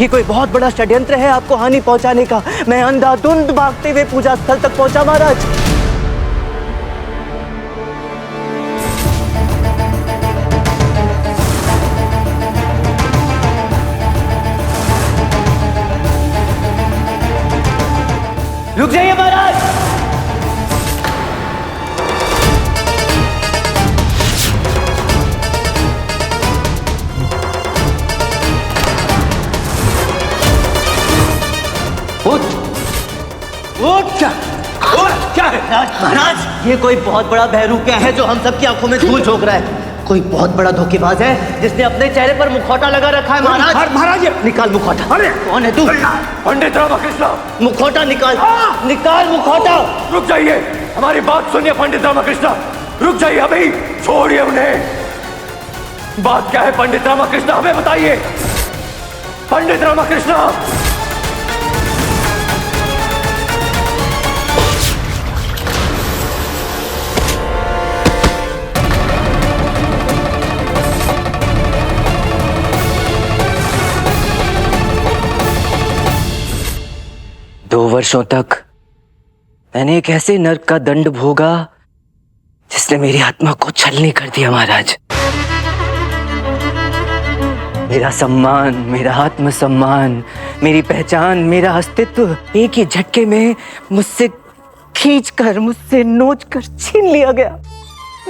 ये कोई बहुत बड़ा षड्यंत्र है आपको हानि पहुंचाने का। मैं अंधाधुंध भागते हुए पूजा स्थल तक पहुंचा महाराज। रुक जाइए महाराज। क्या है महाराज? ये कोई बहुत बड़ा बहरूपिया है जो हम सबकी आंखों में धूल झोंक रहा है। कोई बहुत बड़ा धोखेबाज है जिसने अपने चेहरे पर मुखौटा लगा रखा है महाराज। महाराज निकाल मुखौटा। अरे कौन है तू? पंडित रामकृष्ण, मुखौटा निकाल। निकाल मुखौटा। रुक जाइए, हमारी बात सुनिए पंडित रामकृष्ण, रुक जाइए अभी, छोड़िए उन्हें। बात क्या है पंडित रामकृष्ण, हमें बताइए। पंडित रामकृष्ण, 2 वर्षों तक मैंने एक ऐसे नर्क का दंड भोगा जिसने मेरी आत्मा को छलनी कर दिया महाराज। मेरा सम्मान, मेरा आत्मसम्मान, मेरी पहचान, मेरा अस्तित्व एक ही झटके में मुझसे खींचकर, मुझसे नोचकर छीन लिया गया।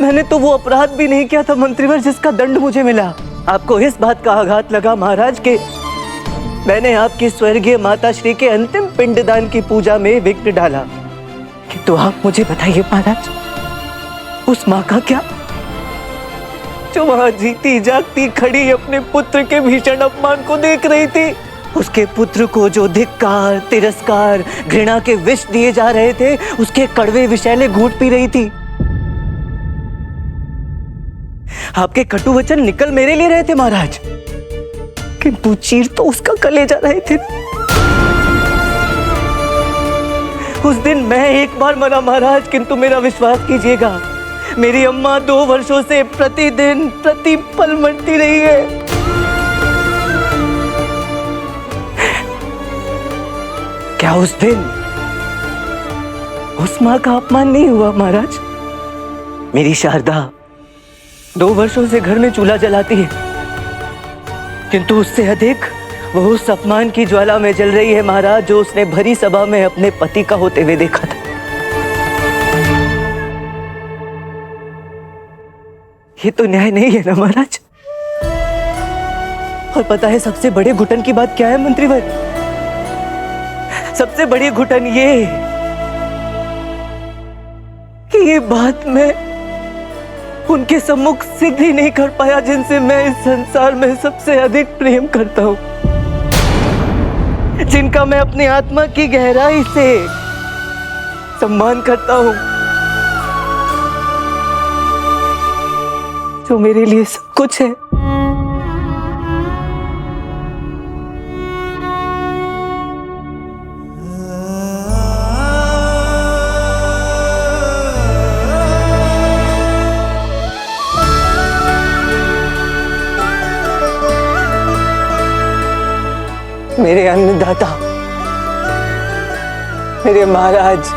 मैंने तो वो अपराध भी नहीं किया था मंत्रीवर जिसका दंड मुझे मिला। आपको इस बात का आघात लगा महाराज के मैंने आपकी स्वर्गीय माता श्री के अंतिम पिंडदान की पूजा में विघ्न डाला। किंतु आप मुझे बताइए महाराज, उस माँ का क्या जो वहां जीती जागती खड़ी अपने पुत्र के भीषण अपमान को देख रही थी? उसके पुत्र को जो धिक्कार, तिरस्कार, घृणा के विष दिए जा रहे थे, उसके कड़वे विषैले घूंट पी रही थी। आपके कटु वचन निकल मेरे लिए रहे थे महाराज, किंतु चीर तो उसका कलेजा रहे थे। उस दिन मैं एक बार मरा महाराज, किंतु मेरा विश्वास कीजिएगा, मेरी अम्मा 2 वर्षों से प्रतिदिन प्रतिपल मरती रही है। क्या उस दिन उस माँ का अपमान नहीं हुआ महाराज? मेरी शारदा 2 वर्षों से घर में चूल्हा जलाती है, किंतु उससे अधिक वो उस अपमान की ज्वाला में जल रही है महाराज, जो उसने भरी सभा में अपने पति का होते हुए देखा था। ये तो न्याय नहीं है ना महाराज। और पता है सबसे बड़े घुटन की बात क्या है मंत्रीवर? सबसे बड़ी घुटन ये कि ये बात मैं उनके सम्मुख सिद्ध ही नहीं कर पाया जिनसे मैं इस संसार में सबसे अधिक प्रेम करता हूं, जिनका मैं अपनी आत्मा की गहराई से सम्मान करता हूं, जो मेरे लिए सब कुछ है। मेरे अन्नदाता, मेरे महाराज,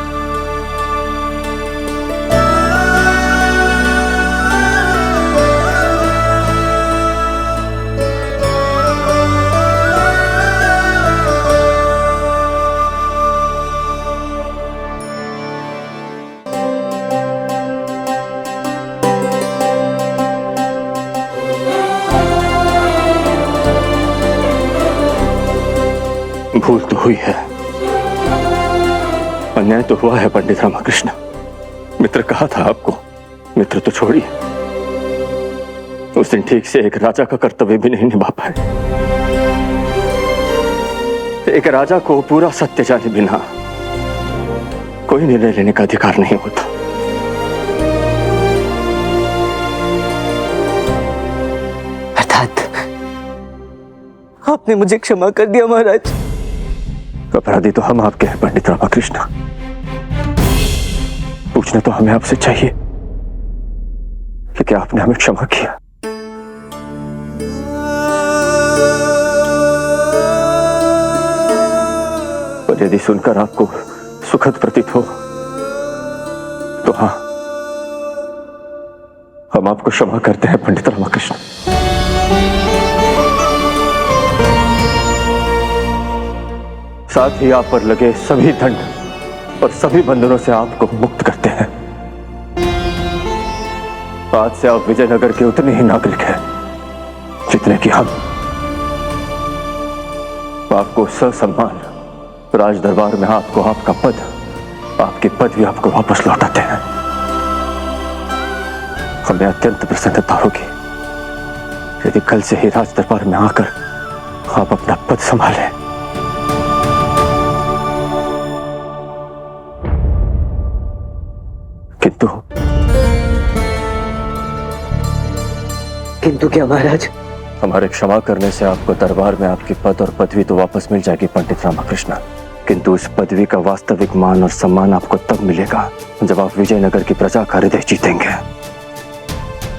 भूल तो हुई है, अन्याय तो हुआ है पंडित रामकृष्ण। मित्र कहा था आपको, मित्र तो छोड़िए, उस दिन ठीक से एक राजा का कर्तव्य भी नहीं निभा पाए। एक राजा को पूरा सत्य जाने बिना कोई निर्णय लेने का अधिकार नहीं होता। अर्थात आपने मुझे क्षमा कर दिया महाराज। अपराधी तो हम आपके हैं पंडित रामकृष्ण। पूछना तो हमें आपसे चाहिए कि क्या आपने हमें क्षमा किया? और यदि सुनकर आपको सुखद प्रतीत हो तो हाँ, हम आपको क्षमा करते हैं पंडित रामकृष्ण। साथ ही आप पर लगे सभी दंड और सभी बंधनों से आपको मुक्त करते हैं। आज से आप विजयनगर के उतने ही नागरिक हैं जितने कि हम। आपको ससम्मान राज दरबार में आपको आपका पद, आपकी पदवी आपको वापस लौटाते हैं। हमें अत्यंत प्रसन्नता होगी यदि कल से ही राज दरबार में आकर आप अपना पद संभालें। किंतु क्या महाराज? हमारे क्षमा करने से आपको दरबार में आपकी पद और पदवी तो वापस मिल जाएगी पंडित रामकृष्ण, किंतु उस पदवी का वास्तविक मान और सम्मान आपको तब मिलेगा जब आप विजयनगर की प्रजा का हृदय जीतेंगे।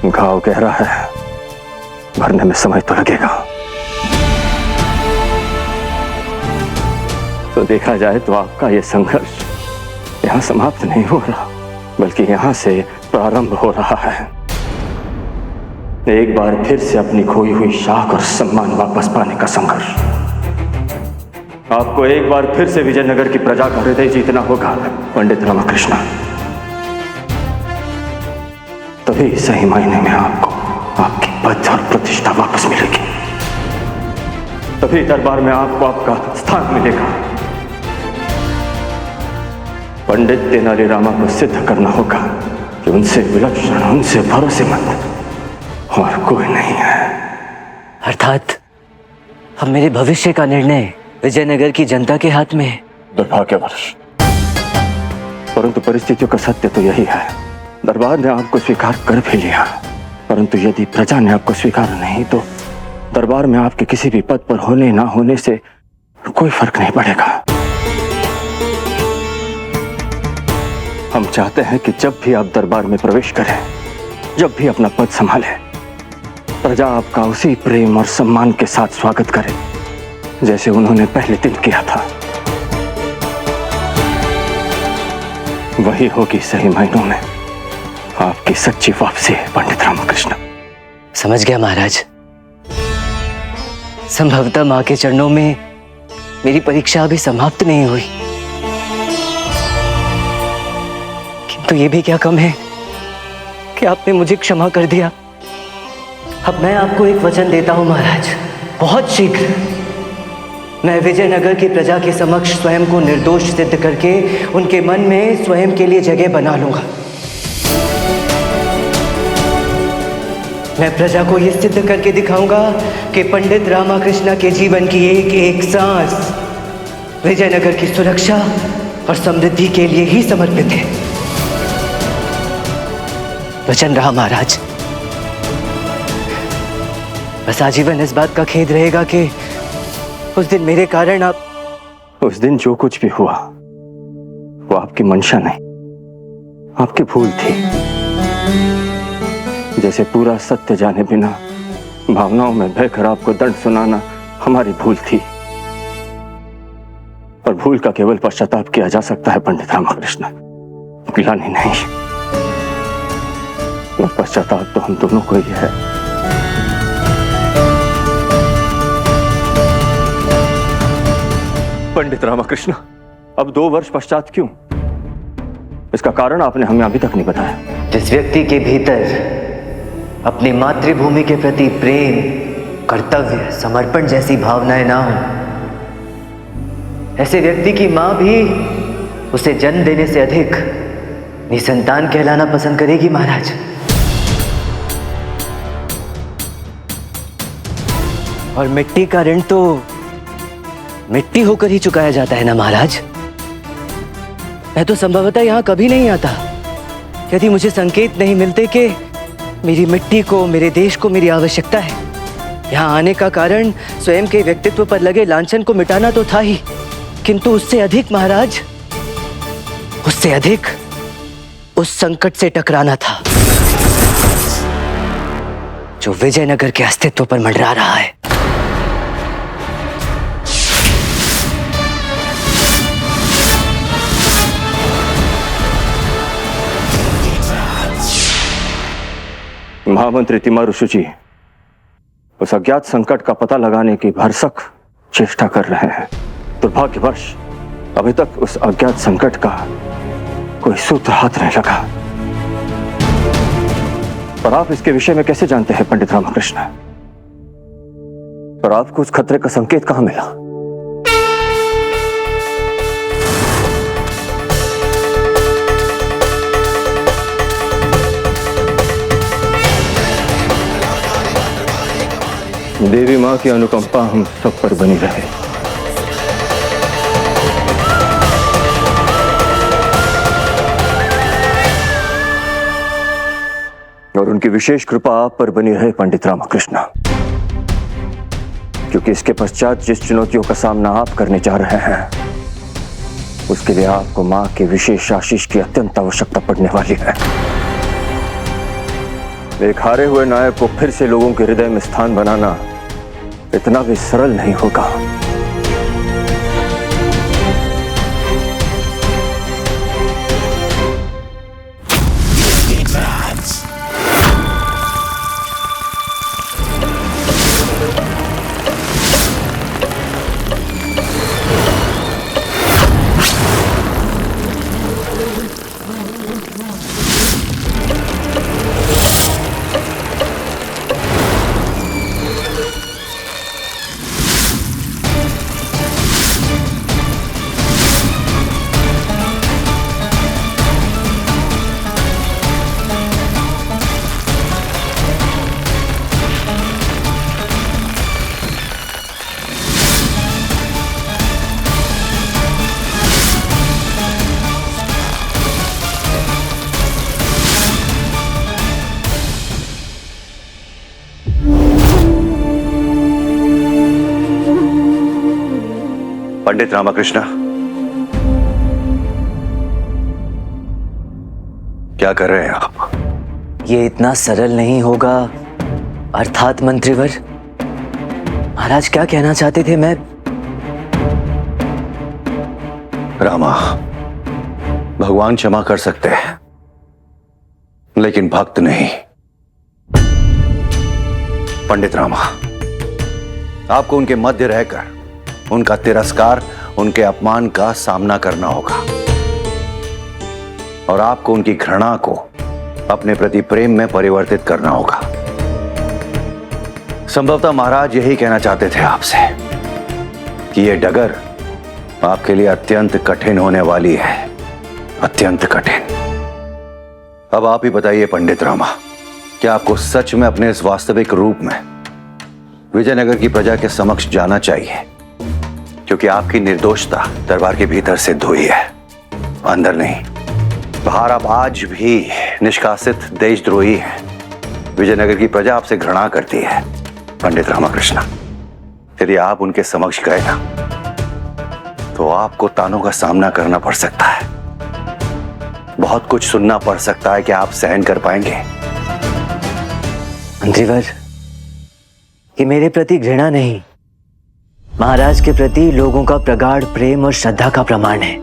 घाव गहरा है, भरने में समय तो लगेगा। तो देखा जाए तो आपका यह संघर्ष यहाँ समाप्त नहीं हो रहा, बल्कि यहाँ से प्रारंभ हो रहा है। एक बार फिर से अपनी खोई हुई शाख और सम्मान वापस पाने का संघर्ष। आपको एक बार फिर से विजयनगर की प्रजा का हृदय जीतना होगा पंडित रामकृष्ण। तभी सही मायने में आपको आपकी पद और प्रतिष्ठा वापस मिलेगी। तभी दरबार में आपको आपका स्थान मिलेगा। पंडित तेनालीरामा को सिद्ध करना होगा कि उनसे विलक्षण, उनसे भरोसेमंद और कोई नहीं है। अर्थात अब मेरे भविष्य का निर्णय विजयनगर की जनता के हाथ में है। दुर्भाग्यवश, परंतु परिस्थितियों का सत्य तो यही है। दरबार ने आपको स्वीकार कर भी लिया, परंतु यदि प्रजा ने आपको स्वीकार नहीं तो दरबार में आपके किसी भी पद पर होने ना होने से कोई फर्क नहीं पड़ेगा। हम चाहते हैं कि जब भी आप दरबार में प्रवेश करें, जब भी अपना पद संभालें, प्रजा आपका उसी प्रेम और सम्मान के साथ स्वागत करे जैसे उन्होंने पहले दिन किया था। वही होगी सही मायनों में आपकी सच्ची वापसी, पंडित रामकृष्ण। समझ गया महाराज। संभवतः माँ के चरणों में मेरी परीक्षा अभी समाप्त नहीं हुई, किंतु ये भी क्या कम है कि आपने मुझे क्षमा कर दिया। अब मैं आपको एक वचन देता हूं महाराज, बहुत शीघ्र मैं विजयनगर की प्रजा के समक्ष स्वयं को निर्दोष सिद्ध करके उनके मन में स्वयं के लिए जगह बना लूंगा। मैं प्रजा को यह सिद्ध करके दिखाऊंगा कि पंडित रामकृष्ण के जीवन की एक एक सांस विजयनगर की सुरक्षा और समृद्धि के लिए ही समर्पित है। वचन रहा महाराज। बस आजीवन इस बात का खेद रहेगा कि उस दिन मेरे कारण आप उस दिन जो कुछ भी हुआ वो आपकी मंशा नहीं, आपकी भूल थी। जैसे पूरा सत्य जाने बिना भावनाओं में बहकर आपको दंड सुनाना हमारी भूल थी, और भूल का केवल पश्चाताप किया जा सकता है पंडित रामकृष्ण, ग्लानि नहीं। और पश्चाताप तो हम दोनों को ही है। पंडित रामकृष्ण, अब 2 वर्ष पश्चात क्यों? इसका कारण आपने हमें अभी तक नहीं बताया। जिस व्यक्ति के भीतर अपनी मातृभूमि के प्रति प्रेम, कर्तव्य, समर्पण जैसी भावनाएं ना हो, ऐसे व्यक्ति की मां भी उसे जन्म देने से अधिक निसंतान कहलाना पसंद करेगी महाराज। और मिट्टी का ऋण तो मिट्टी होकर ही चुकाया जाता है ना महाराज। मैं तो संभवतः यहां कभी नहीं आता यदि मुझे संकेत नहीं मिलते कि मेरी मिट्टी को, मेरे देश को मेरी आवश्यकता है। यहां आने का कारण स्वयं के व्यक्तित्व पर लगे लांछन को मिटाना तो था ही, किंतु उससे अधिक महाराज, उससे अधिक उस संकट से टकराना था जो विजयनगर के अस्तित्व पर मंडरा रहा है। महामंत्री तिमारुषु जी उस अज्ञात संकट का पता लगाने की भरसक चेष्टा कर रहे हैं। दुर्भाग्यवश अभी तक उस अज्ञात संकट का कोई सूत्र हाथ नहीं लगा। पर आप इसके विषय में कैसे जानते हैं पंडित रामकृष्ण? और आपको उस खतरे का संकेत कहां मिला? देवी मां की अनुकंपा हम सब पर बनी रहे। और उनकी विशेष कृपा आप पर बनी रहे पंडित रामकृष्ण, क्योंकि इसके पश्चात जिस चुनौतियों का सामना आप करने जा रहे हैं उसके लिए आपको मां के विशेष आशीष की अत्यंत आवश्यकता पड़ने वाली है। एक हारे हुए नायक को फिर से लोगों के हृदय में स्थान बनाना इतना भी सरल नहीं होगा। पंडित रामकृष्ण, क्या कर रहे हैं आप? ये इतना सरल नहीं होगा अर्थात मंत्रीवर। महाराज क्या कहना चाहते थे? मैं रामा, भगवान क्षमा कर सकते हैं, लेकिन भक्त नहीं। पंडित रामा, आपको उनके मध्य रहकर उनका तिरस्कार, उनके अपमान का सामना करना होगा और आपको उनकी घृणा को अपने प्रति प्रेम में परिवर्तित करना होगा। संभवतः महाराज यही कहना चाहते थे आपसे कि यह डगर आपके लिए अत्यंत कठिन होने वाली है, अत्यंत कठिन। अब आप ही बताइए पंडित रामा, क्या आपको सच में अपने इस वास्तविक रूप में विजयनगर की प्रजा के समक्ष जाना चाहिए? क्योंकि आपकी निर्दोषता दरबार के भीतर सिद्ध हुई है, अंदर नहीं। बाहर आप आज भी निष्कासित देशद्रोही हैं। विजयनगर की प्रजा आपसे घृणा करती है। पंडित रामकृष्ण, यदि आप उनके समक्ष गए ना, तो आपको तानों का सामना करना पड़ सकता है, बहुत कुछ सुनना पड़ सकता है। कि आप सहन कर पाएंगे? मंत्रीवर, ये मेरे प्रति घृणा नहीं, महाराज के प्रति लोगों का प्रगाढ़ प्रेम और श्रद्धा का प्रमाण है।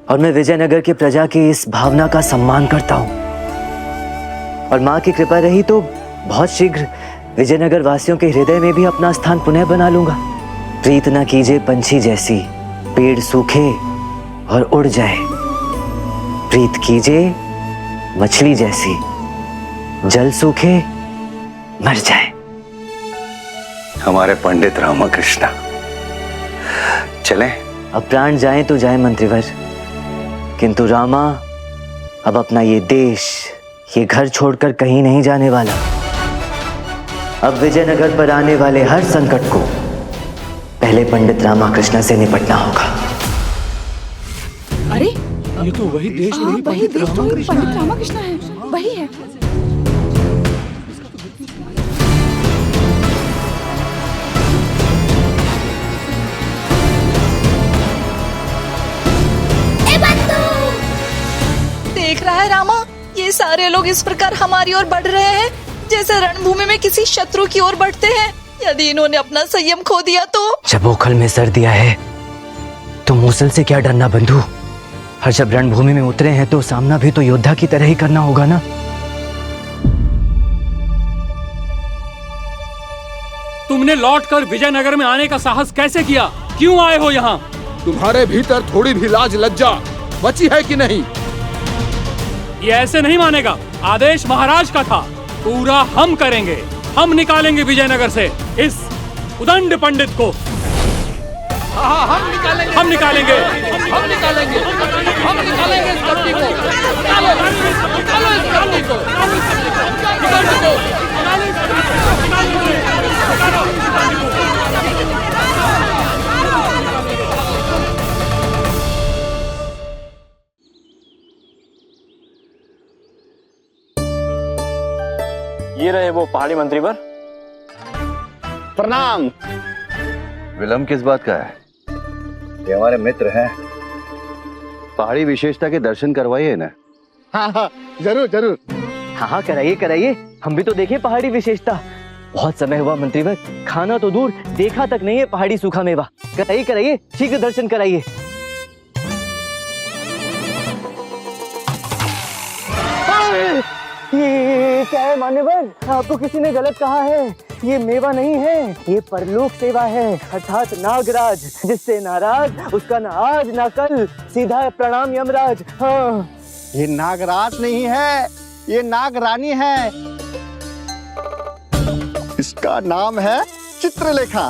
और मैं विजयनगर की प्रजा की इस भावना का सम्मान करता हूं। और मां की कृपा रही तो बहुत शीघ्र विजयनगर वासियों के हृदय में भी अपना स्थान पुनः बना लूंगा। प्रीत न कीजिए पंछी जैसी, पेड़ सूखे और उड़ जाए। प्रीत कीजिए मछली जैसी, जल सूखे मर जाए। हमारे पंडित रामकृष्ण, चलें? अब प्राण जाएं तो जाएं मंत्रीवर, किंतु रामा अब अपना ये देश, ये घर छोड़कर कहीं नहीं जाने वाला। अब विजयनगर पर आने वाले हर संकट को पहले पंडित रामकृष्ण से निपटना होगा। अरे ये तो वही देश वही देश तो पंडित रामकृष्ण है, वही है। देख रहा है रामा, ये सारे लोग इस प्रकार हमारी ओर बढ़ रहे हैं जैसे रणभूमि में किसी शत्रु की ओर बढ़ते हैं। यदि इन्होंने अपना संयम खो दिया तो? जब ओखल में सर दिया है तो मूसल से क्या डरना बंधु। और जब रणभूमि में उतरे हैं तो सामना भी तो योद्धा की तरह ही करना होगा ना। तुमने लौटकर विजयनगर में आने का साहस कैसे किया? क्यों आए हो यहाँ? तुम्हारे भीतर थोड़ी भी लाज लज्जा बची है कि नहीं? ये ऐसे नहीं मानेगा। आदेश महाराज का था, पूरा हम करेंगे। हम निकालेंगे विजयनगर से इस उदंड पंडित को। हम निकालेंगे, हम निकालेंगे, हम निकालेंगे, हम निकालेंगे इस कपटी को। निकालो, निकालो इस कपटी को, निकालो को। ये रहे वो पहाड़ी मंत्रीवर। प्रणाम। विलंब किस बात का है? ये हमारे मित्र हैं। पहाड़ी विशेषता के दर्शन करवाइए ना। हाँ, जरूर जरूर। हाँ कराइए कराइए, हम भी तो देखें पहाड़ी विशेषता। बहुत समय हुआ मंत्रीवर, खाना तो दूर देखा तक नहीं है पहाड़ी सूखा मेवा। कराइए कराइए, शीघ्र दर्शन कराइए। ये क्या है मान्यवर, आपको किसी ने गलत कहा है। ये मेवा नहीं है, ये परलोक सेवा है, अर्थात नागराज। जिससे नाराज उसका ना आज ना कल, सीधा प्रणाम यमराज। हाँ, ये नागराज नहीं है, ये नागरानी है। इसका नाम है चित्रलेखा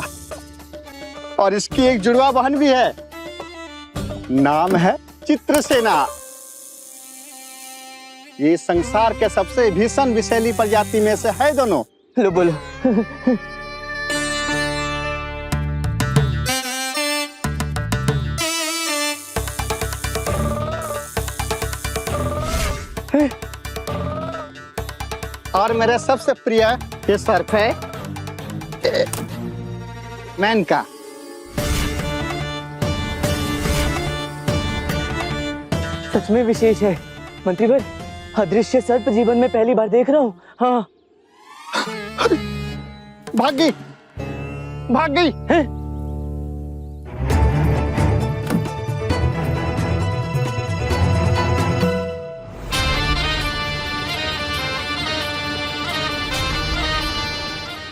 और इसकी एक जुड़वा बहन भी है, नाम है चित्रसेना। ये संसार के सबसे भीषण विषैली प्रजाति में से है दोनों। लो बोलो। और मेरे सबसे प्रिय ये सर्फ है मेनका। सच में विशेष है मंत्रीवर, अदृश्य सर्प जीवन में पहली बार देख रहा हूँ। हाँ, भाग गई, भाग गई है।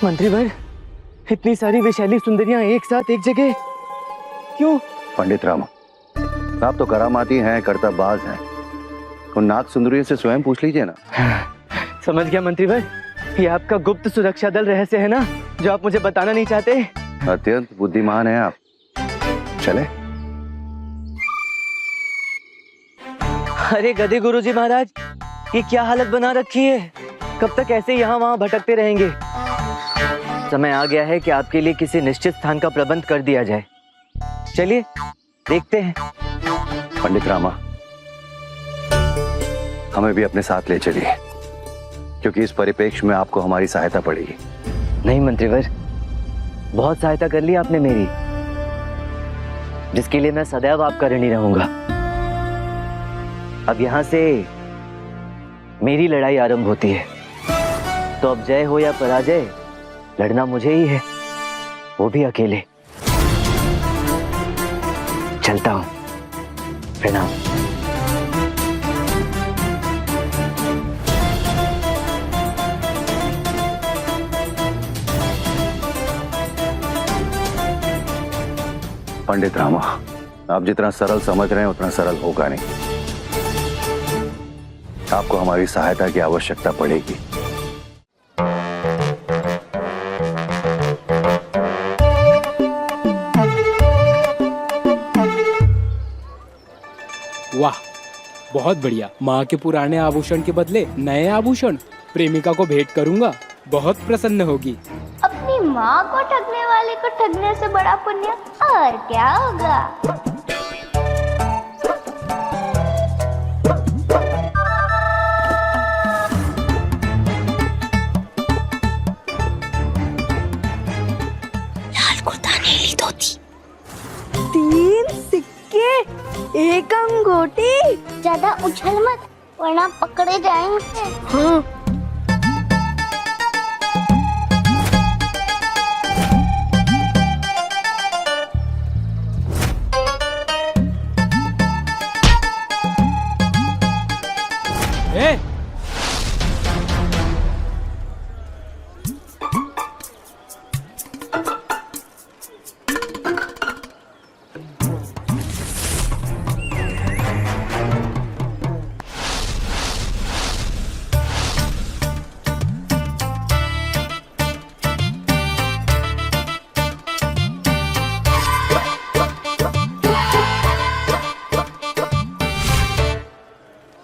मंत्रीवर, इतनी सारी विशैली सुंदरियां एक साथ एक जगह क्यों? पंडित रामा, आप तो करामाती हैं, कर्तव्यबाज हैं। उन नाग सुंदरी से स्वयं पूछ लीजिए ना। समझ गया मंत्रीवर, ये आपका गुप्त सुरक्षा दल रहस्य है ना, जो आप मुझे बताना नहीं चाहते। अत्यंत बुद्धिमान हैं आप। चले। अरे गधे गुरुजी महाराज, ये क्या हालत बना रखी है? कब तक ऐसे यहाँ वहाँ भटकते रहेंगे? समय आ गया है कि आपके लिए किसी निश्चित स्थान का प्रबंध कर दिया जाए। चलिए देखते हैं। पंडित रामा, हमें भी अपने साथ ले चलिए, क्योंकि इस परिप्रेक्ष्य में आपको हमारी सहायता पड़ेगी। नहीं मंत्रीवर, बहुत सहायता कर ली आपने मेरी, जिसके लिए मैं सदैव आपका ऋणी रहूंगा। अब यहाँ से मेरी लड़ाई आरंभ होती है, तो अब जय हो या पराजय, लड़ना मुझे ही है, वो भी अकेले। चलता हूं। प्रणाम। पंडित रामा, आप जितना सरल समझ रहे हैं उतना सरल होगा नहीं। आपको हमारी सहायता की आवश्यकता पड़ेगी। वाह, बहुत बढ़िया। माँ के पुराने आभूषण के बदले नए आभूषण प्रेमिका को भेंट करूंगा, बहुत प्रसन्न होगी। अपनी माँ को ठगने वाले को ठगने से बड़ा पुण्य और क्या होगा? लाल कुर्ता नीली धोती, 3 सिक्के, 1 अंगूठी। ज्यादा उछल मत, वरना पकड़े जाएंगे। हाँ। ए,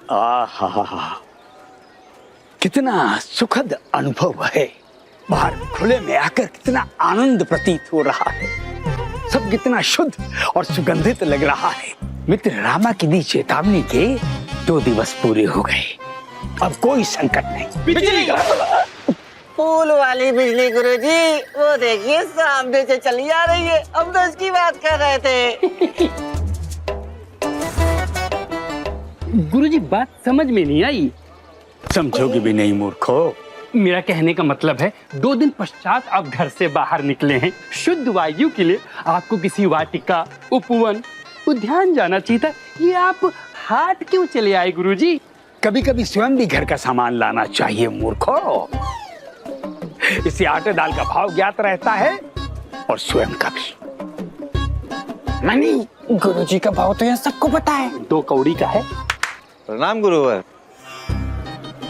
आहा, कितना सुखद अनुभव है। बाहर खुले में आकर कितना आनंद प्रतीत हो रहा है। सब कितना शुद्ध और सुगंधित लग रहा है। मित्र रामा की दी चेतावनी के 2 दिवस पूरे हो गए, अब कोई संकट नहीं। बिजली फूल वाली बिजली गुरुजी, वो देखिए सामने से चली आ रही है। हम तो इसकी बात कर रहे थे। गुरुजी, बात समझ में नहीं आई। समझोगे भी नहीं मूर्खो। मेरा कहने का मतलब है 2 दिन पश्चात आप घर से बाहर निकले हैं। शुद्ध वायु के लिए आपको किसी वाटिका, उपवन, उद्यान जाना चाहिए था। ये आप हाट क्यों चले आए गुरुजी? कभी कभी स्वयं भी घर का सामान लाना चाहिए मूर्खो। इससे आटे दाल का भाव ज्ञात रहता है और स्वयं का भी। नहीं, गुरुजी का भाव तो यह सबको पता है। 2 कौड़ी का है। प्रणाम गुरुवर।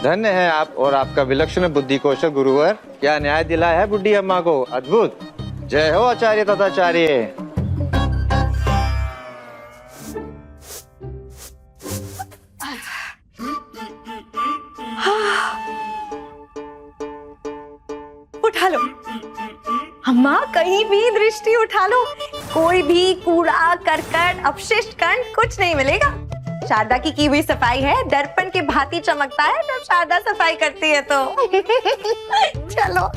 धन्य है आप और आपका विलक्षण बुद्धि कौशल गुरुवर। क्या न्याय दिला है बुढ़ी अम्मा को, अद्भुत। जय हो आचार्य तथाचार्य। उठा लो अम्मा, कहीं भी दृष्टि उठा लो, कोई भी कूड़ा करकट अपशिष्ट कण कुछ नहीं मिलेगा। शारदा की हुई सफाई है, दर्पण के भांति चमकता है जब शारदा सफाई करती है तो। चलो।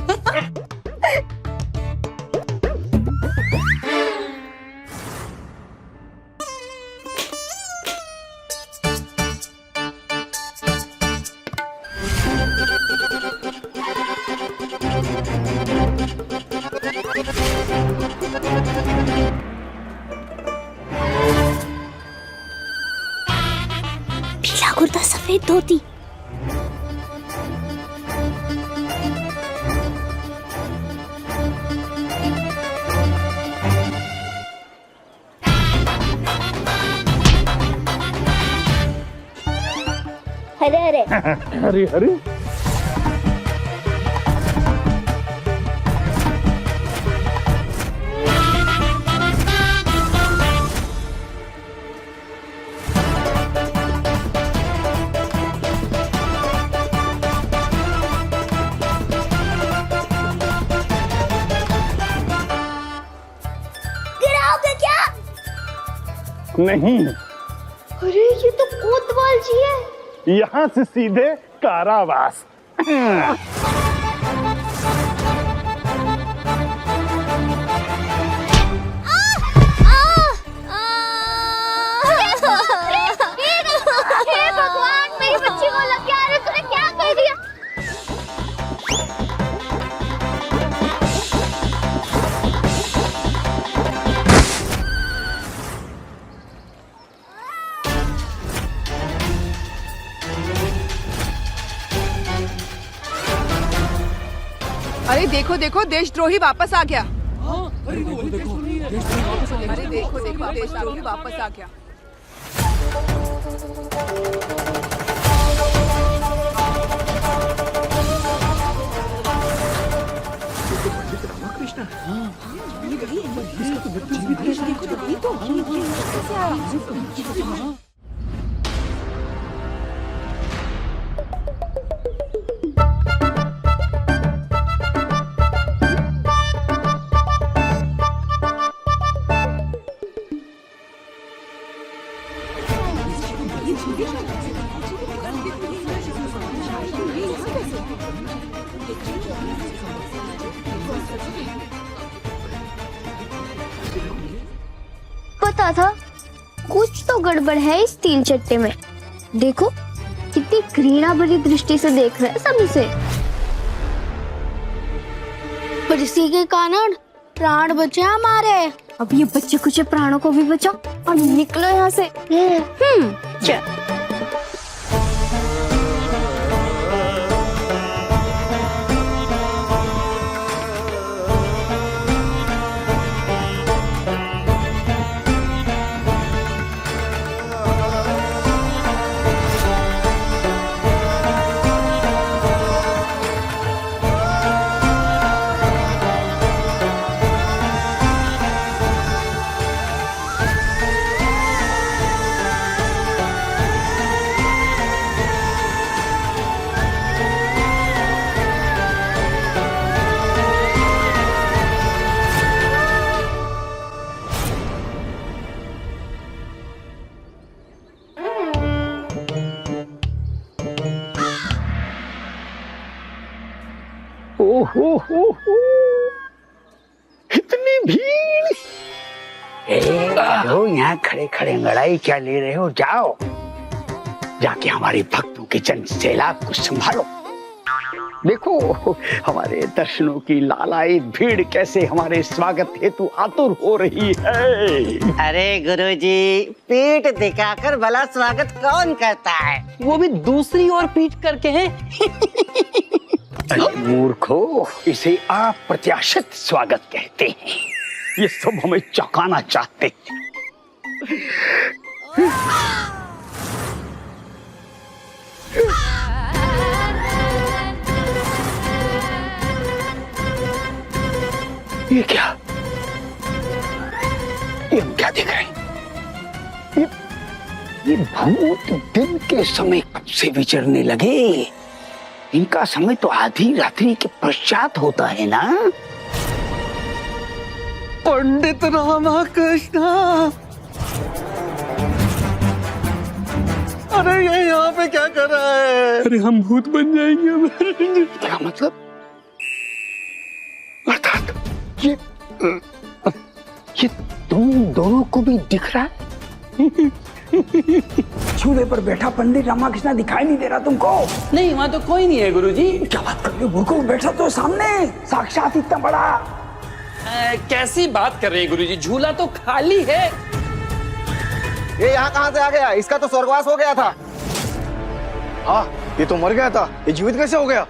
पीला कुर्ता, सफेद धोती। हरे हरे। हरे हरे। गिराओगे क्या? नहीं, अरे ये तो कोतवाल जी है। यहाँ से सीधे कारावास। हे भगवान, मेरी बच्ची को लग गया। अरे तूने क्या कर दिया? अरे देखो देखो, देशद्रोही वापस आ गया। अरे देखो अरे देखो देखो, देशद्रोही वापस आ गया। पता था कुछ तो गड़बड़ है इस तीन चट्टे में। देखो कितनी घृणा भरी दृष्टि से देख रहे हैं सब इसे। पर इसी के कारण प्राण बचे हमारे। अब ये बच्चे कुछ प्राणों को भी बचाओ और निकलो यहाँ से। चल। हो इतनी भीड़। तो यहाँ खड़े खड़े लड़ाई क्या ले रहे हो? जाओ जाके हमारे भक्तों के जन सैलाब को संभालो। देखो हमारे दर्शनों की लालायित भीड़ कैसे हमारे स्वागत हेतु आतुर हो रही है। अरे गुरुजी, पीठ दिखाकर भला स्वागत कौन करता है? वो भी दूसरी ओर पीठ करके है। अरे मूर्खो, इसे अप्रत्याशित स्वागत कहते हैं। ये सब हमें चौंकाना चाहते हैं। ये क्या? ये हम क्या देख रहे हैं? ये भूत दिन के समय कब से विचरने लगे? इनका समय तो आधी रात्रि के पश्चात होता है ना? पंडित रामकृष्ण, अरे ये यहाँ पे क्या कर रहा है? अरे हम भूत बन जाएंगे। क्या मतलब? अर्थात ये तुम दोनों को भी दिख रहा है? चूल्हे पर बैठा पंडित रामकृष्ण दिखाई नहीं दे रहा तुमको? नहीं, वहाँ तो कोई नहीं है गुरुजी। क्या बात कर रहे हो? मूर्खो, बैठा तो सामने साक्षात इतना बड़ा। कैसी बात कर रहे हैं गुरुजी? झूला तो खाली है। ये यहाँ कहाँ से आ गया? इसका तो स्वर्गवास हो गया था। हाँ, ये तो मर गया था, ये जीवित कैसे हो गया?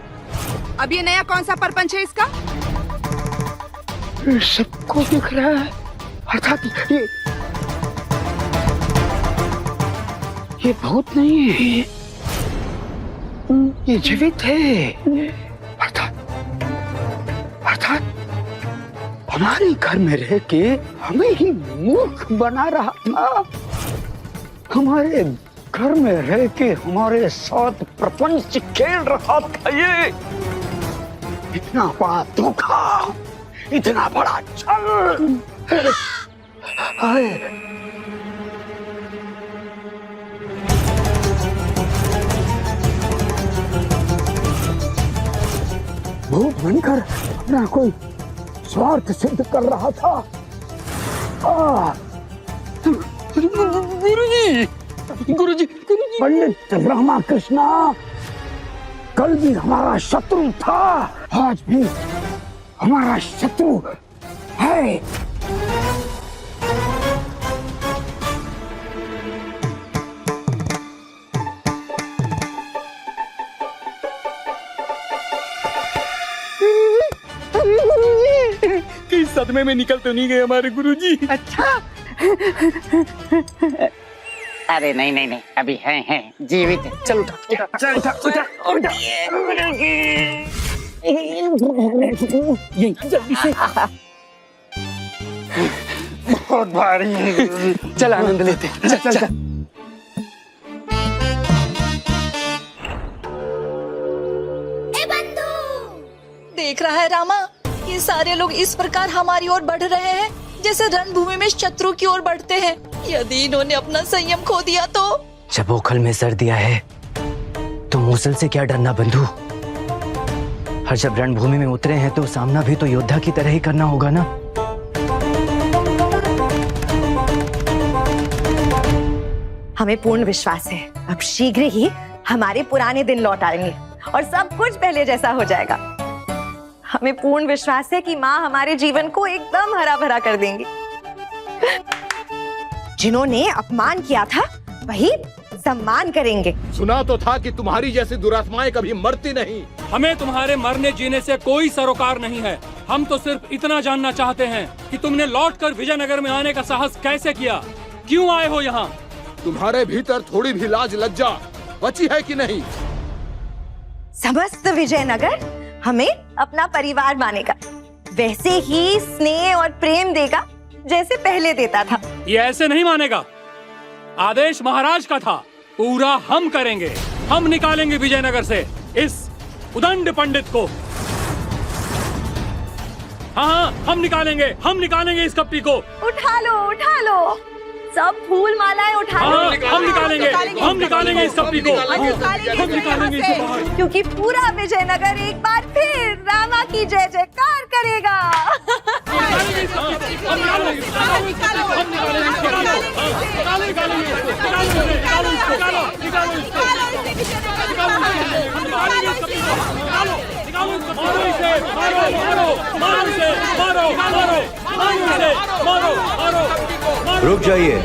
अब ये नया कौन सा परपंच है इसका? सबको दिख रहा है। अर्थात ये भूत नहीं है, ये जीवित है, अर्थात हमारे घर में रह के हमें ही मूर्ख बना रहा था। हमारे घर में रह के हमारे साथ प्रपंच खेल रहा था। ये इतना बड़ा धोखा, इतना बड़ा छल। हाय, भूत बनकर अपना कोई स्वार्थ सिद्ध कर रहा था। गुरुजी, पंडित रामाकृष्ण कल भी हमारा शत्रु था, आज भी हमारा शत्रु है। कहीं सदमे में निकल तो नहीं गए हमारे गुरुजी? अच्छा। अरे नहीं नहीं नहीं, अभी हैं जीवित है। चल उठा उठा उठा उठा उठा। ये जल्दी से। बहुत भारी है। चल आनंद लेते। चल चल। देख रहा है रामा, ये सारे लोग इस प्रकार हमारी ओर बढ़ रहे हैं जैसे रणभूमि में शत्रु की ओर बढ़ते हैं। यदि इन्होंने अपना संयम खो दिया तो? जब ओखल में सर दिया है तो मूसल से क्या डरना बंधु। और जब रणभूमि में उतरे हैं तो सामना भी तो योद्धा की तरह ही करना होगा ना। हमें पूर्ण विश्वास है अब शीघ्र ही हमारे पुराने दिन लौट आएंगे और सब कुछ पहले जैसा हो जाएगा। हमें पूर्ण विश्वास है कि माँ हमारे जीवन को एकदम हरा भरा कर देंगी। जिन्होंने अपमान किया था वही सम्मान करेंगे। सुना तो था कि तुम्हारी जैसी दुरात्माएं कभी मरती नहीं। हमें तुम्हारे मरने जीने से कोई सरोकार नहीं है। हम तो सिर्फ इतना जानना चाहते हैं कि तुमने लौटकर विजयनगर में आने का साहस कैसे किया, क्यों आए हो यहाँ? तुम्हारे भीतर थोड़ी भी लाज लज्जा बची है कि नहीं? समस्त विजयनगर हमें अपना परिवार मानेगा, वैसे ही स्नेह और प्रेम देगा जैसे पहले देता था। ये ऐसे नहीं मानेगा। आदेश महाराज का था, पूरा हम करेंगे। हम निकालेंगे विजयनगर से इस उदंड पंडित को। हाँ, हम निकालेंगे इस कपटी को। उठा लो सब फूल मालाएं उठा लो। हम निकालेंगे इस कपटी को। हम निकालेंगे इसे बाहर। क्योंकि पूरा विजयनगर एक बार फिर रामा की जय जयकार करेगा। रुक जाइए।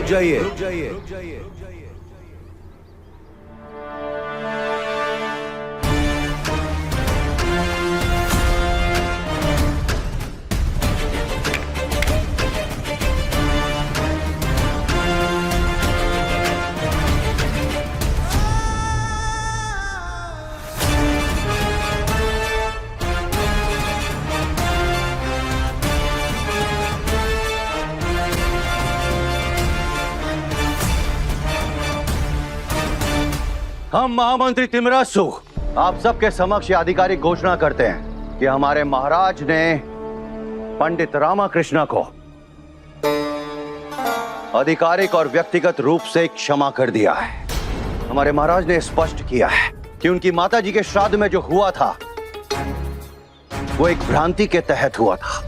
हम महामंत्री तिमरासु आप सबके समक्ष आधिकारिक घोषणा करते हैं कि हमारे महाराज ने पंडित रामाकृष्ण को आधिकारिक और व्यक्तिगत रूप से क्षमा कर दिया है। हमारे महाराज ने स्पष्ट किया है कि उनकी माताजी के श्राद्ध में जो हुआ था वो एक भ्रांति के तहत हुआ था।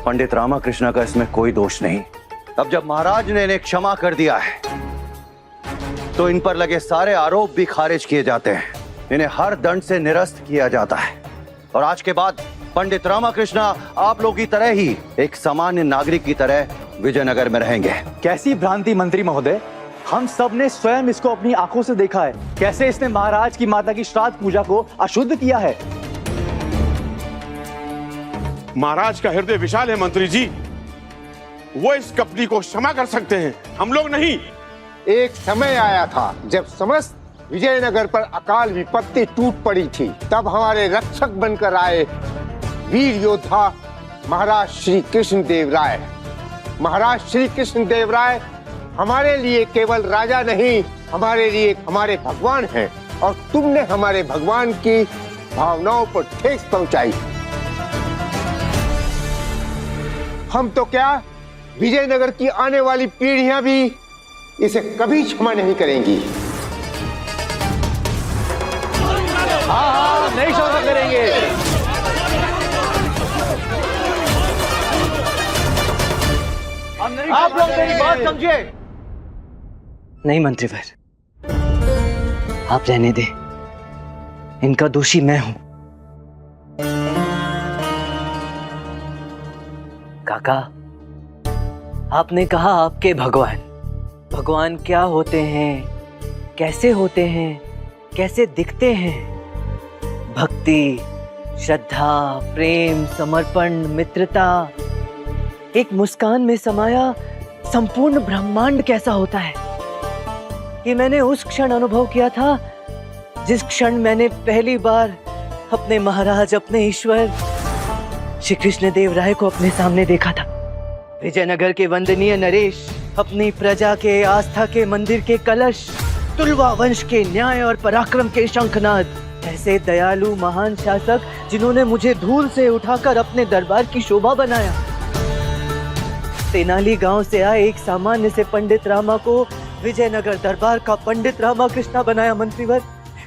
पंडित रामाकृष्ण का इसमें कोई दोष नहीं। अब जब महाराज ने इन्हें क्षमा कर दिया है तो इन पर लगे सारे आरोप भी खारिज किए जाते हैं। इन्हें हर दंड से निरस्त किया जाता है और आज के बाद पंडित रामाकृष्ण आप लोगों की तरह ही एक सामान्य नागरिक की तरह विजयनगर में रहेंगे। कैसी भ्रांति मंत्री महोदय, हम सब ने स्वयं इसको अपनी आंखों से देखा है, कैसे इसने महाराज की माता की श्राद्ध पूजा को अशुद्ध किया है। महाराज का हृदय विशाल है मंत्री जी, वो इस कपटी को क्षमा कर सकते हैं, हम लोग नहीं। एक समय आया था जब समस्त विजयनगर पर अकाल विपत्ति टूट पड़ी थी, तब हमारे रक्षक बनकर आए वीर योद्धा महाराज श्री कृष्ण देव राय। महाराज श्री कृष्ण देव राय हमारे लिए केवल राजा नहीं, हमारे लिए हमारे भगवान हैं, और तुमने हमारे भगवान की भावनाओं पर ठेस पहुंचाई। हम तो क्या, विजयनगर की आने वाली पीढ़ियां भी इसे कभी क्षमा नहीं करेंगी। हाँ, नहीं क्षमा करेंगे। आप लोग मेरी बात समझिए। नहीं मंत्रीवर, आप रहने दे, इनका दोषी मैं हूं। काका, आपने कहा आपके भगवान क्या होते हैं, कैसे होते हैं, कैसे दिखते हैं? भक्ति, श्रद्धा, प्रेम, समर्पण, मित्रता, एक मुस्कान में समाया संपूर्ण ब्रह्मांड कैसा होता है, ये मैंने उस क्षण अनुभव किया था जिस क्षण मैंने पहली बार अपने महाराज, अपने ईश्वर श्री कृष्ण देव राय को अपने सामने देखा था। विजयनगर के वंदनीय नरेश, अपनी प्रजा के आस्था के मंदिर के कलश, तुलवा वंश के न्याय और पराक्रम के शंखनाद, ऐसे दयालु महान शासक जिन्होंने मुझे धूल से उठाकर अपने दरबार की शोभा बनाया। तेनाली गांव से आए एक सामान्य से पंडित रामा को विजयनगर दरबार का पंडित रामा कृष्णा बनाया। मंत्रीवर,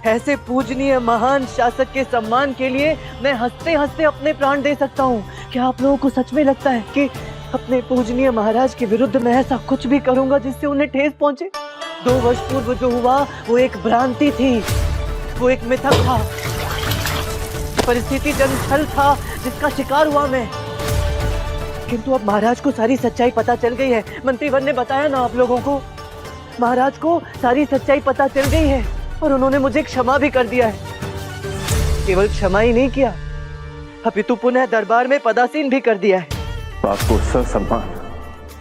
ऐसे पूजनीय महान शासक के सम्मान के लिए मैं हंसते हंसते अपने प्राण दे सकता हूँ। क्या आप लोगों को सच में लगता है कि अपने पूजनीय महाराज के विरुद्ध मैं ऐसा कुछ भी करूंगा जिससे उन्हें ठेस पहुंचे? 2 वर्ष पूर्व जो हुआ वो एक भ्रांति थी, वो एक मिथक था, परिस्थिति छल था जिसका शिकार हुआ मैं। किंतु अब महाराज को सारी सच्चाई पता चल गई है। मंत्रीवर ने बताया ना आप लोगों को, महाराज को सारी सच्चाई पता चल गई है और उन्होंने मुझे क्षमा भी कर दिया है। केवल क्षमा ही नहीं किया, अपितु पुनः दरबार में पदासीन भी कर दिया है। आपको ससम्मान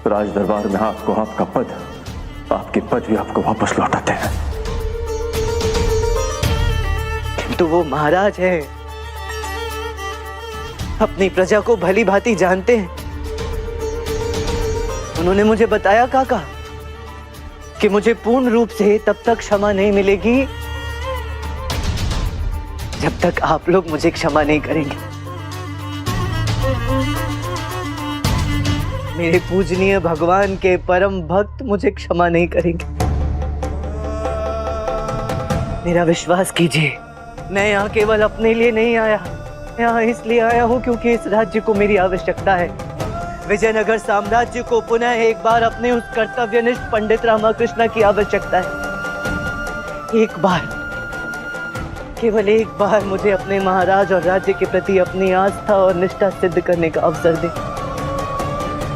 राज दरबार में आपको आपका पद, आपकी पदवी आपको वापस लौटाते हैं। किंतु वो महाराज है, अपनी प्रजा को भली भांति जानते हैं। उन्होंने मुझे बताया काका कि मुझे पूर्ण रूप से तब तक क्षमा नहीं मिलेगी जब तक आप लोग मुझे क्षमा नहीं करेंगे। मेरे पूजनीय भगवान के परम भक्त मुझे क्षमा नहीं करेंगे। मेरा विश्वास कीजिए, मैं यहाँ केवल अपने लिए नहीं आया, यहाँ इसलिए आया हूँ क्योंकि इस राज्य को मेरी आवश्यकता है। विजयनगर साम्राज्य को पुनः एक बार अपने उस कर्तव्यनिष्ठ पंडित रामाकृष्ण की आवश्यकता है। एक बार, केवल एक बार मुझे अपने महाराज और राज्य के प्रति अपनी आस्था और निष्ठा सिद्ध करने का अवसर दे।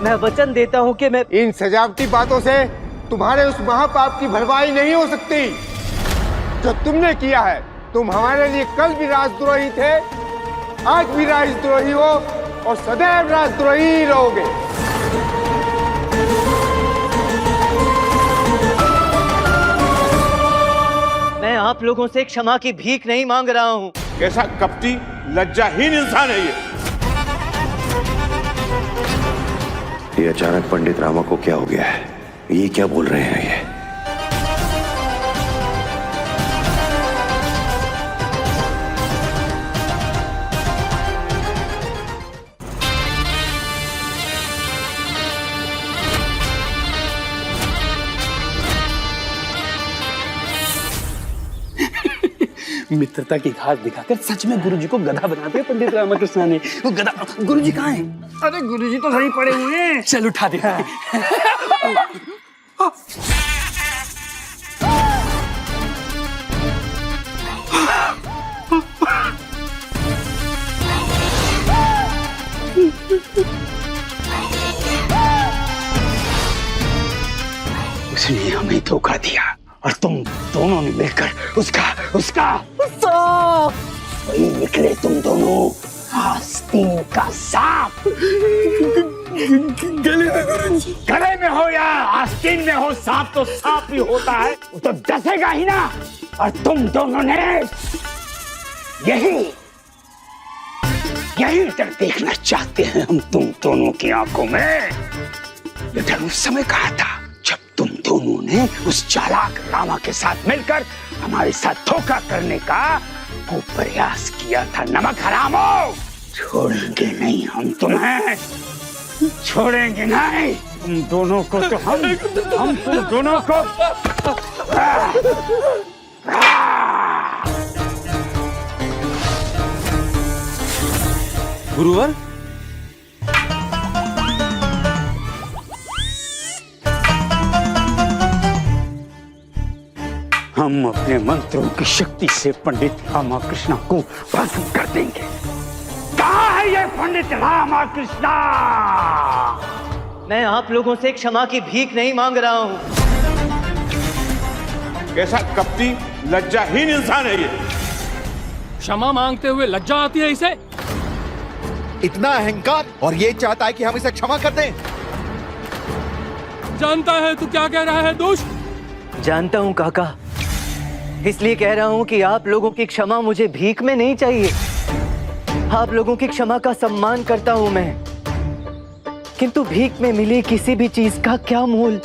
मैं वचन देता हूँ कि मैं इन सजावटी बातों से तुम्हारे उस महापाप की भरपाई नहीं हो सकती जो तुमने किया है। तुम हमारे लिए कल भी राजद्रोही थे, आज भी राजद्रोही हो और सदैव राजद्रोही ही रहोगे। मैं आप लोगों से क्षमा की भीख नहीं मांग रहा हूँ। कैसा कपटी, लज्जाहीन इंसान है ये अचानक पंडित रामा को क्या हो गया है? ये क्या बोल रहे हैं ये? मित्रता की घात दिखाकर सच में गुरुजी को गधा बना दिया पंडित रामाकृष्ण ने। वो गधा, गुरुजी कहाँ हैं? अरे गुरुजी तो सही पड़े हुए हैं। चल उठा दे। उसने हमें धोखा दिया और तुम दोनों ने मिलकर उसका वही निकले तुम दोनों, आस्तीन का सांप। गले में हो या आस्तीन में हो, सांप तो सांप ही होता है, वो तो डसेगा ही ना। और तुम दोनों ने यही डर देखना चाहते हैं हम तुम दोनों की आंखों में। ये डर उस समय कहा था जब तुम दोनों ने उस चालाक रामा के साथ मिलकर हमारे साथ धोखा करने का वो प्रयास किया था। नमक हरामो, छोड़ेंगे नहीं हम तुम्हें, छोड़ेंगे नहीं तुम दोनों को। तो हम तुम दोनों को गुरुवर, हम अपने मंत्रों की शक्ति से पंडित रामाकृष्ण को भस्म कर देंगे। कहाँ है ये पंडित रामाकृष्ण? मैं आप लोगों से क्षमा की भीख नहीं मांग रहा हूँ। कैसा कपटी लज्जाहीन इंसान है ये। क्षमा मांगते हुए लज्जा आती है इसे? इतना अहंकार, और ये चाहता है कि हम इसे क्षमा कर दें। जानता है तू क्या कह रहा है दुष्ट? जानता हूँ काका, इसलिए कह रहा हूँ कि आप लोगों की क्षमा मुझे भीख में नहीं चाहिए। आप लोगों की क्षमा का सम्मान करता हूँ मैं, किंतु भीख में मिली किसी भी चीज का क्या मूल।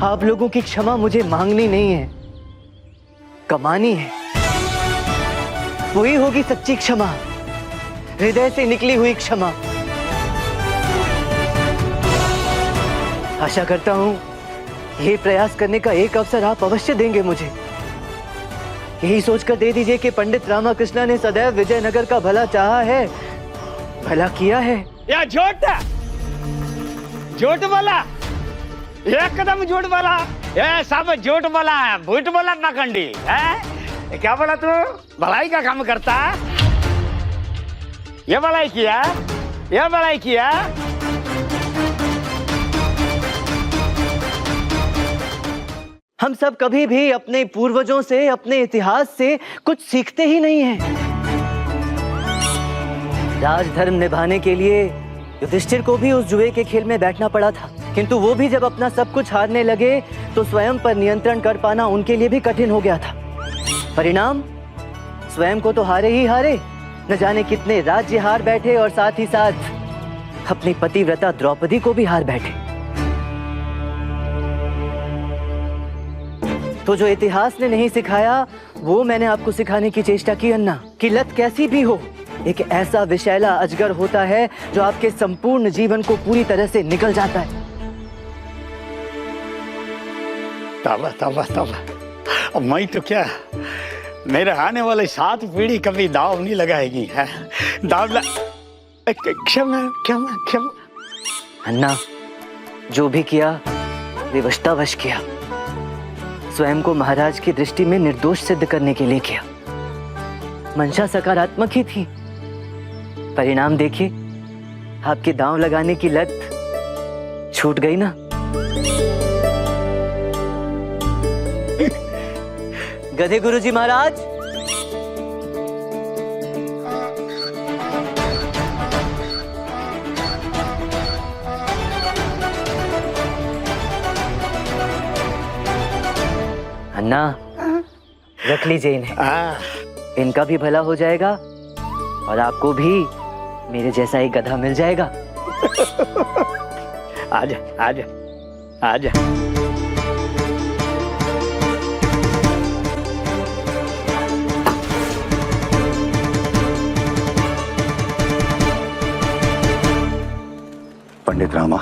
आप लोगों की क्षमा मुझे मांगनी नहीं है, कमानी है। वही होगी सच्ची क्षमा, हृदय से निकली हुई क्षमा। आशा करता हूं ये प्रयास करने का एक अवसर आप अवश्य देंगे मुझे। यही सोचकर दे दीजिए कि पंडित रामाकृष्ण ने सदैव विजयनगर का भला चाहा है, भला किया है। या झूठ बोला, एकदम झूठ बोला। ये सब झूठ बोला है, झूठ बोला पाखंडी है। क्या बोला तू? भलाई का काम करता? ये भलाई किया, ये भलाई किया। हम सब कभी भी अपने पूर्वजों से, अपने इतिहास से कुछ सीखते ही नहीं हैं। राजधर्म निभाने के लिए युधिष्ठिर को भी उस जुए के खेल में बैठना पड़ा था, किंतु वो भी जब अपना सब कुछ हारने लगे तो स्वयं पर नियंत्रण कर पाना उनके लिए भी कठिन हो गया था। परिणाम, स्वयं को तो हारे ही हारे, न जाने कितने राज्य हार बैठे और साथ ही साथ अपनी पतिव्रता द्रौपदी को भी हार बैठे। तो जो इतिहास ने नहीं सिखाया वो मैंने आपको सिखाने की चेष्टा की अन्ना, कि लत कैसी भी हो, एक ऐसा विषैला अजगर होता है जो आपके संपूर्ण जीवन को पूरी तरह से निकल जाता है। तौबा तौबा तौबा, अब मैं तो क्या, मेरे आने वाले 7 पीढ़ी कभी दाव नहीं लगाएगी है। क्षमा क्षमा क्षमा। अन्ना, जो भी किया विवशतावश किया, स्वयं को महाराज की दृष्टि में निर्दोष सिद्ध करने के लिए किया। मंशा सकारात्मक ही थी, परिणाम देखिए, आपके दांव लगाने की लत छूट गई ना। गधे गुरुजी महाराज, अन्ना रख लीजिए इन्हें, इनका भी भला हो जाएगा और आपको भी मेरे जैसा एक गधा मिल जाएगा। आजा आजा आजा। पंडित रामा,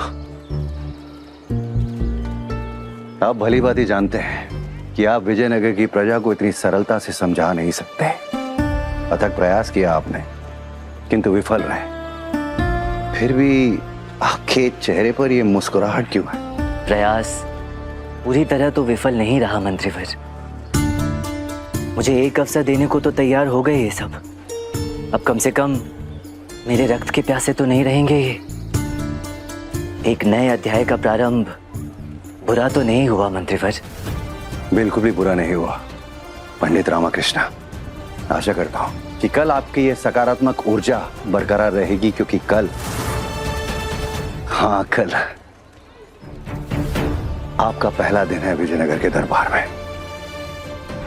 आप भली बात ही जानते हैं कि आप विजयनगर की प्रजा को इतनी सरलता से समझा नहीं सकते। अथक प्रयास किया आपने, किंतु विफल रहे। फिर भी आपके चेहरे पर यह मुस्कुराहट क्यों है? प्रयास पूरी तरह तो विफल नहीं रहा मंत्रीवर। मुझे एक अवसर देने को तो तैयार हो गए ये सब। अब कम से कम मेरे रक्त के प्यासे तो नहीं रहेंगे ये। एक नए अध्याय का प्रारंभ बुरा तो नहीं हुआ मंत्रीवर? बिल्कुल भी बुरा नहीं हुआ पंडित रामाकृष्ण। आशा करता हूं कि कल आपकी ये सकारात्मक ऊर्जा बरकरार रहेगी, क्योंकि कल, हाँ कल आपका पहला दिन है विजयनगर के दरबार में।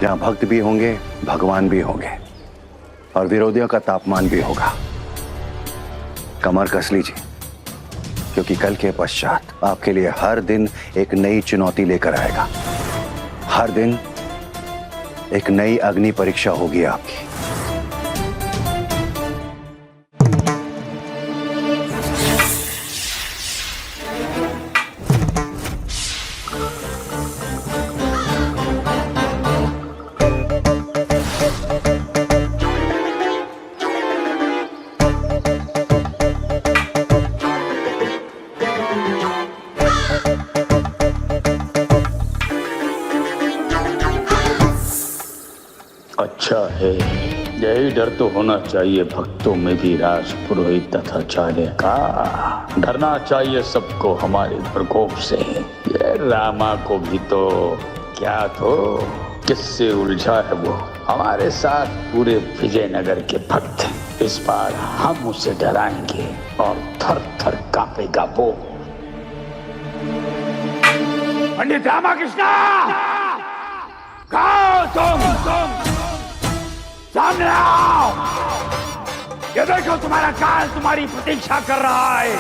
जहां भक्त भी होंगे, भगवान भी होंगे और विरोधियों का तापमान भी होगा। कमर कस लीजिए, क्योंकि कल के पश्चात आपके लिए हर दिन एक नई चुनौती लेकर आएगा। हर दिन एक नई अग्नि परीक्षा होगी आपकी। अच्छा है, यही डर तो होना चाहिए भक्तों में भी राज पुरोहित तथा आचार्य का। डरना चाहिए सबको हमारे प्रकोप से। ये रामा को भी तो क्या तो किससे उलझा है वो। हमारे साथ पूरे विजयनगर के भक्त। इस बार हम उसे डराएंगे और थर थर कांपेगा वो। पंडित रामाकृष्णा, कहाँ तुम? सामने आओ। ये देखो तुम्हारा काल तुम्हारी प्रतीक्षा कर रहा है।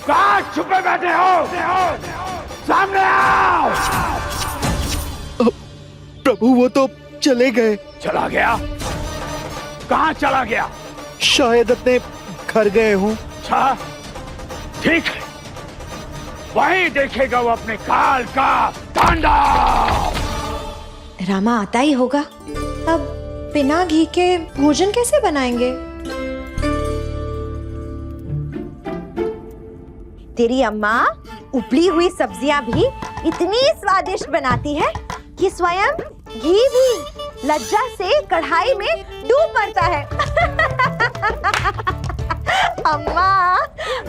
कहाँ छुपे बैठे हो? सामने आओ। प्रभु वो तो चले गए। चला गया? कहाँ चला गया? शायद अपने घर गए हूँ। अच्छा, ठीक है, वहीं देखेगा वो अपने काल का तांडव। रामा आता ही होगा। अब बिना घी के भोजन कैसे बनाएंगे? तेरी अम्मा उबली हुई सब्जियां भी इतनी स्वादिष्ट बनाती है कि स्वयं घी भी लज्जा से कढ़ाई में डूब मरता है। अम्मा,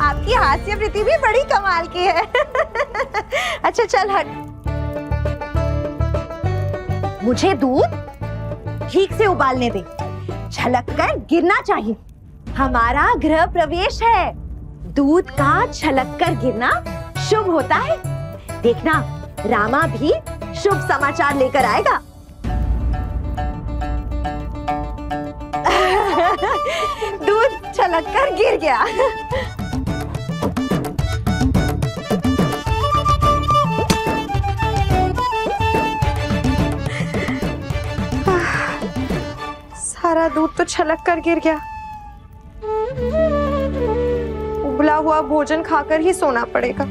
आपकी हास्य वृत्ति भी बड़ी कमाल की है। अच्छा चल हट। मुझे दूध ठीक से उबालने दे, छलक कर गिरना चाहिए। हमारा गृह प्रवेश है, दूध का छलक कर गिरना शुभ होता है। देखना, रामा भी शुभ समाचार लेकर आएगा। दूध छलक कर गिर गया। सारा दूध तो छलक कर गिर गया। उबला हुआ भोजन खाकर ही सोना पड़ेगा।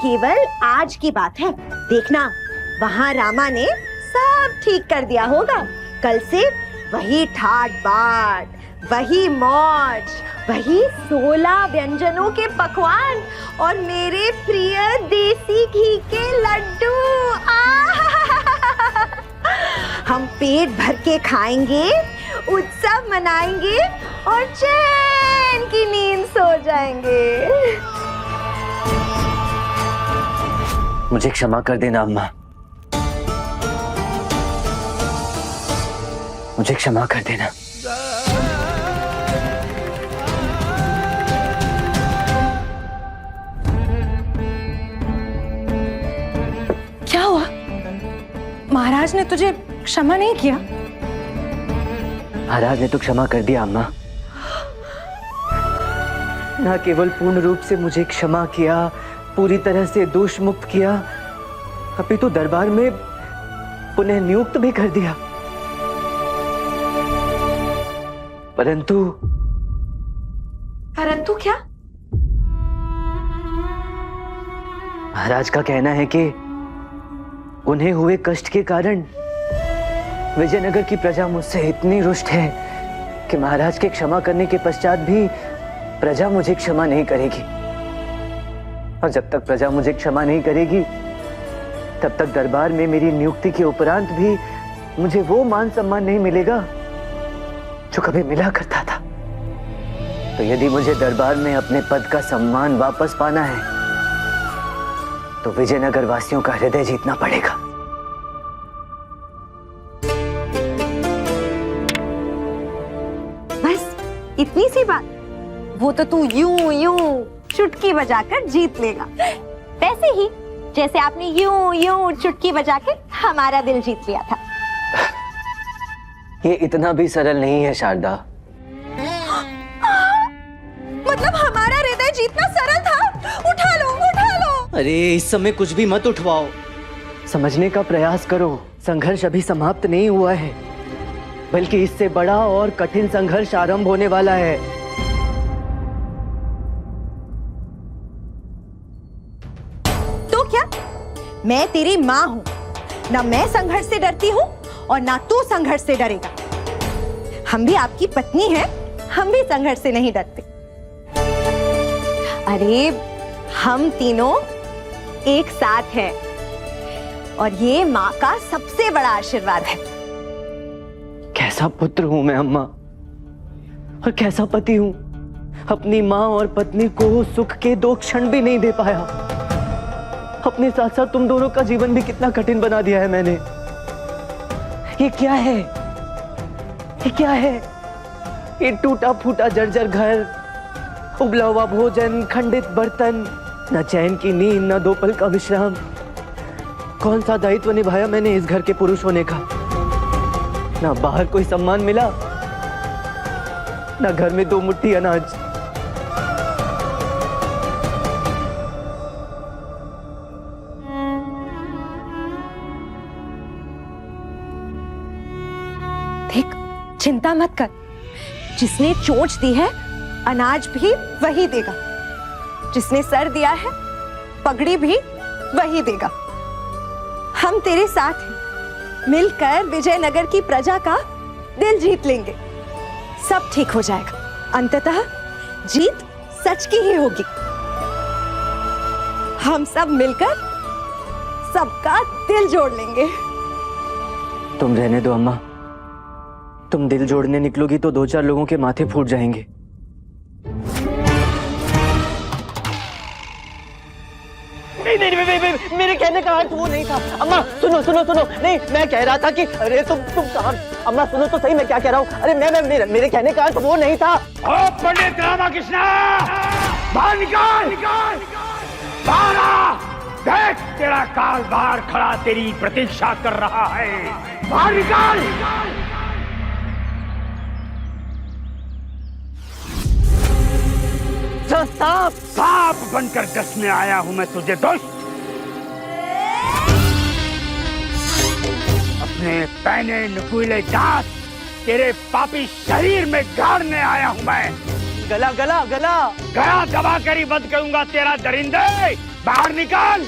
केवल आज की बात है, देखना वहां रामा ने सब ठीक कर दिया होगा। कल से वही ठाट बाट, वही मौज, वही 16 व्यंजनों के पकवान और मेरे प्रिय देसी घी के लड्डू। हम पेट भर के खाएंगे, उत्सव मनाएंगे और चैन की नींद सो जाएंगे। मुझे क्षमा कर देना अम्मा, मुझे क्षमा कर देना। क्या हुआ? महाराज ने तुझे क्षमा नहीं किया? महाराज ने तो क्षमा कर दिया अम्मा। न केवल पूर्ण रूप से मुझे क्षमा किया, पूरी तरह से दोष मुक्त किया, अभी तो दरबार में पुनः नियुक्त भी कर दिया। परंतु क्या? महाराज का कहना है कि उन्हें हुए कष्ट के कारण विजयनगर की प्रजा मुझसे इतनी रुष्ट है कि महाराज के क्षमा करने के पश्चात भी प्रजा मुझे क्षमा नहीं करेगी। और जब तक प्रजा मुझे क्षमा नहीं करेगी, तब तक दरबार में मेरी नियुक्ति के उपरांत भी मुझे वो मान सम्मान नहीं मिलेगा जो कभी मिला करता था। तो यदि मुझे दरबार में अपने पद का सम्मान वापस पाना है, तो विजयनगर वासियों का हृदय जीतना पड़ेगा। बस इतनी सी बात? वो तो तू यूं यूं चुटकी बजाकर जीत लेगा, वैसे ही जैसे आपने यूं यूं चुटकी बजा के हमारा दिल जीत लिया था। ये इतना भी सरल नहीं है शारदा। मतलब हमारा हृदय जीतना सरल था? उठा लो, उठा लो। अरे इस समय कुछ भी मत उठवाओ, समझने का प्रयास करो। संघर्ष अभी समाप्त नहीं हुआ है, बल्कि इससे बड़ा और कठिन संघर्ष आरंभ होने वाला है। तो क्या मैं तेरी माँ हूं? ना मैं संघर्ष से डरती हूँ और ना तू संघर्ष से डरेगा। हम भी आपकी पत्नी हैं, हम भी संघर्ष से नहीं डरते। अरे हम तीनों एक साथ हैं और ये माँ का सबसे बड़ा आशीर्वाद है। कैसा पुत्र हूं मैं अम्मा, और कैसा पति हूं। अपनी माँ और पत्नी को सुख के 2 क्षण भी नहीं दे पाया। अपने साथ साथ तुम दोनों का जीवन भी कितना कठिन बना दिया है मैंने। ये क्या है? ये क्या है? ये टूटा फूटा जर्जर घर, उबला हुआ भोजन, खंडित बर्तन, न चैन की नींद, न 2 पल का विश्राम। कौन सा दायित्व निभाया मैंने इस घर के पुरुष होने का? ना बाहर कोई सम्मान मिला, ना घर में 2 मुट्ठी अनाज। देख, चिंता मत कर, जिसने चोंच दी है अनाज भी वही देगा, जिसने सर दिया है पगड़ी भी वही देगा। हम तेरे साथ हैं, मिलकर विजयनगर की प्रजा का दिल जीत लेंगे। सब ठीक हो जाएगा, अंततः जीत सच की ही होगी। हम सब मिलकर सबका दिल जोड़ लेंगे। तुम रहने दो अम्मा, तुम दिल जोड़ने निकलोगी तो 2-4 लोगों के माथे फूट जाएंगे। नहीं, मेरे कहने का अर्थ वो नहीं था। अम्मा सुनो सुनो सुनो, नहीं मैं कह रहा था कि अरे तुम कहाँ। अम्मा सुनो तो सही, मैं क्या कह रहा हूँ। अरे मैं मेरे कहने का अर्थ वो नहीं था। ओ पंडित रामाकृष्ण, बाहर निकाल, बाहर आ। देख तेरा काल बाहर खड़ा तेरी प्रतीक्षा कर रहा है, बाहर निकाल। सांप सांप बनकर डसने आया हूं मैं तुझे दोस्त। अपने पैने नुकीले दांत तेरे पापी शरीर में गाड़ने आया हूं मैं। गला गला गला गला दबा कर ही बंद करूंगा तेरा दरिंदे। बाहर निकाल।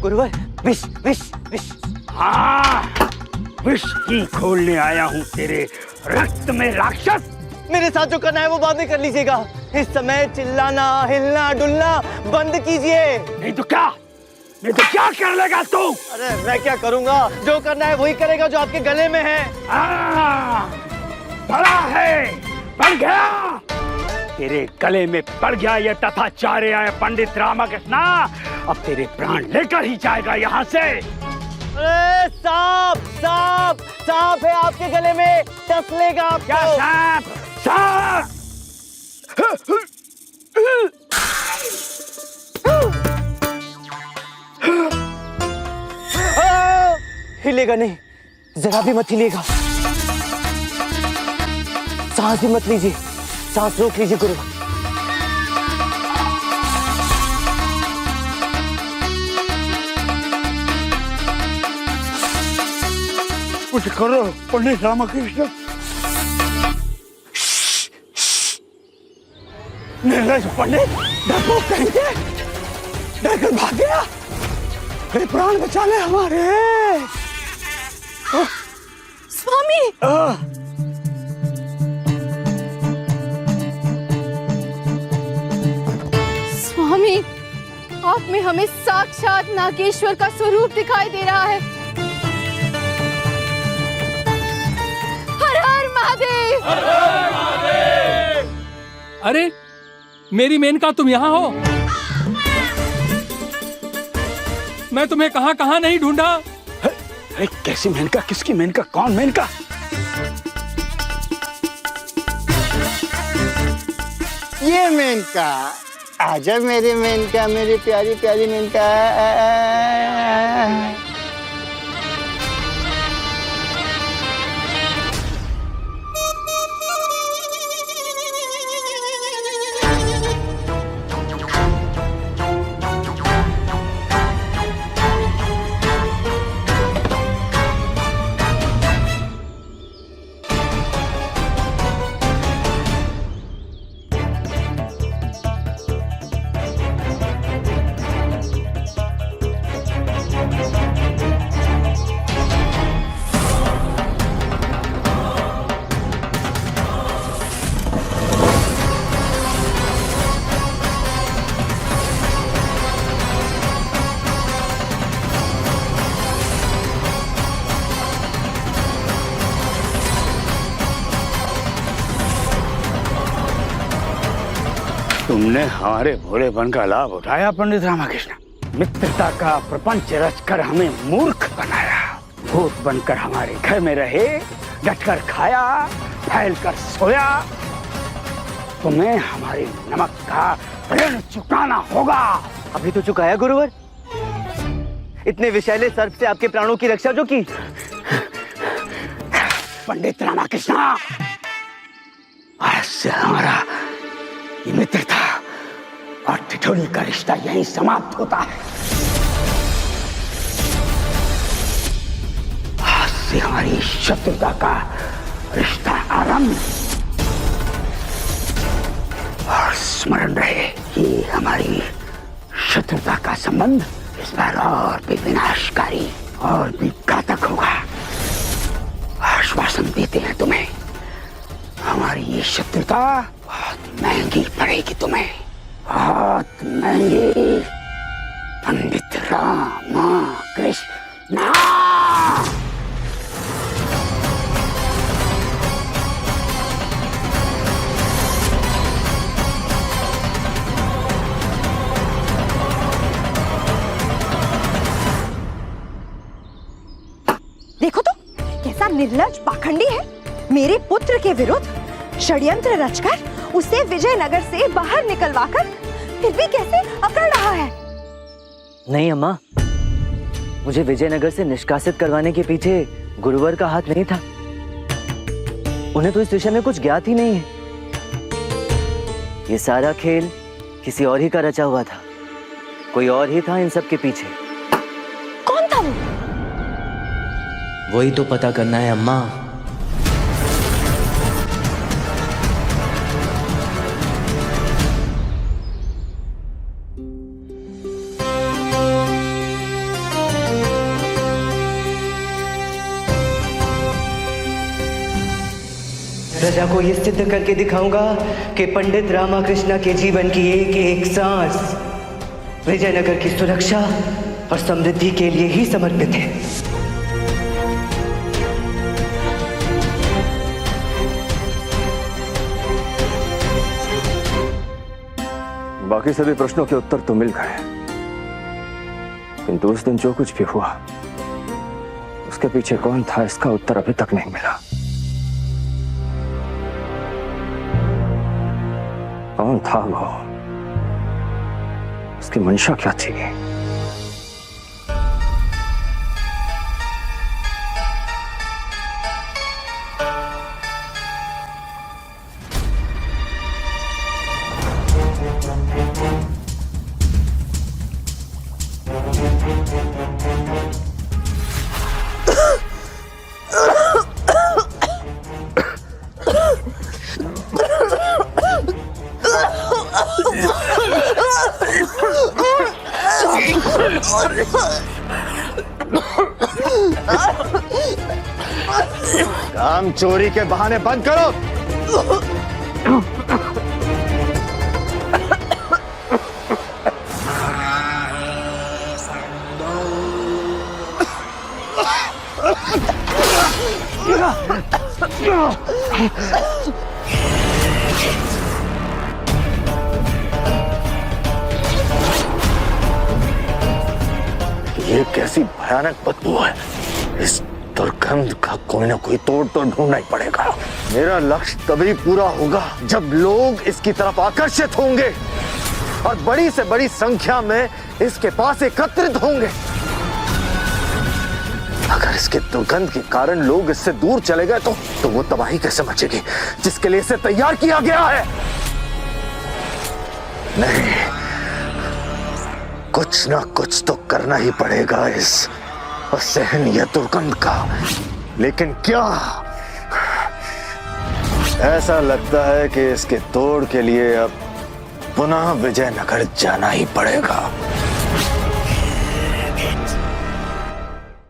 गुरुवर, विष विष विष। हाँ, विष की खोलने आया हूं तेरे रक्त में राक्षस। मेरे साथ जो करना है वो बाद में कर लीजिएगा। इस समय चिल्लाना हिलना डुलना बंद कीजिए। नहीं तो क्या? नहीं तो क्या कर लेगा तू? अरे मैं क्या करूंगा? जो करना है वही करेगा जो आपके गले में है। बड़ा है, बढ़ गया तेरे गले में, पड़ गया ये तथाचार्य पंडित रामाकृष्ण। अब तेरे प्राण लेकर ही जाएगा यहाँ से। अरे सांप सांप सांप है आपके गले में, डस लेगा आपको। क्या सांप? सांप! हिलेगा नहीं, जरा भी मत हिलेगा। सांस भी मत लीजिए, सांस रोक लीजिए गुरु। कुछ करो पंडित रामाकृष्ण। निर्लज पंडित, डरपोक कहीं के, डरकर भाग गया। अरे प्राण बचा ले हमारे। स्वामी, स्वामी, आप में हमें साक्षात नागेश्वर का स्वरूप दिखाई दे रहा है। हर हर महादेव। हर हर महादेव। अरे मेरी मेनका, तुम यहाँ हो? मैं तुम्हें कहाँ कहाँ नहीं ढूंढा। अरे कैसी मेनका? किसकी मेनका? कौन मेनका? ये मेनका, आजा मेरी मेनका, मेरी प्यारी प्यारी मेनका। तुमने हमारे भोलेपन का लाभ उठाया पंडित रामाकृष्ण। मित्रता का प्रपंच रचकर हमें मूर्ख बनाया। भूत बनकर हमारे घर में रहे, डटकर खाया, फैलकर सोया। तुम्हें हमारे नमक का ऋण चुकाना होगा। अभी तो चुकाया गुरुवर। इतने विषैले सर्प से आपके प्राणों की रक्षा जो की। पंडित रामाकृष्ण, आज से हमारा ये मित्रता और ठिठोली का रिश्ता यहीं समाप्त होता है। आज से हमारी शत्रुता का रिश्ता आरंभ। और स्मरण रहे, ये हमारी शत्रुता का संबंध इस बार और भी विनाशकारी और भी घातक होगा। आश्वासन देते हैं तुम्हें, हमारी ये शत्रुता बहुत महंगी पड़ेगी तुम्हें, बहुत महंगी। पंडित रामाकृष्ण। देखो तो कैसा निर्लज पाखंडी है। मेरे पुत्र के विरुद्ध षड्यंत्र रचकर उसे विजयनगर से बाहर निकलवाकर फिर भी कैसे अकड़ रहा है। नहीं अम्मा, मुझे विजयनगर से निष्कासित करवाने के पीछे गुरुवर का हाथ नहीं था। उन्हें तो इस विषय में कुछ ज्ञात ही नहीं है। ये सारा खेल किसी और ही का रचा हुआ था। कोई और ही था इन सब के पीछे। कौन था वो? वही तो पता करना है अम्मा। प्रजा को यह सिद्ध करके दिखाऊंगा कि पंडित रामाकृष्ण के जीवन की एक एक सांस विजयनगर की सुरक्षा और समृद्धि के लिए ही समर्पित है। बाकी सभी प्रश्नों के उत्तर तो मिल गए, किंतु उस दिन जो कुछ भी हुआ उसके पीछे कौन था, इसका उत्तर अभी तक नहीं मिला। कौन था वो? उसकी मंशा क्या थी? काम चोरी के बहाने बंद करो। ये कैसी भयानक बदबू है। इस दुर्गंध का कोई ना कोई तोड़ तो ढूंढना ही पड़ेगा। मेरा लक्ष्य तभी पूरा होगा जब लोग इसकी तरफ आकर्षित होंगे और बड़ी से बड़ी संख्या में इसके पास एकत्रित होंगे। अगर इसके दुर्गंध के कारण लोग इससे दूर चले गए तो वो तबाही कैसे मचेगी जिसके लिए इसे तैयार किया गया है। नहीं, कुछ ना कुछ तो करना ही पड़ेगा इस असहनीय दुर्गंध का। लेकिन क्या? ऐसा लगता है कि इसके तोड़ के लिए अब पुनः विजयनगर जाना ही पड़ेगा।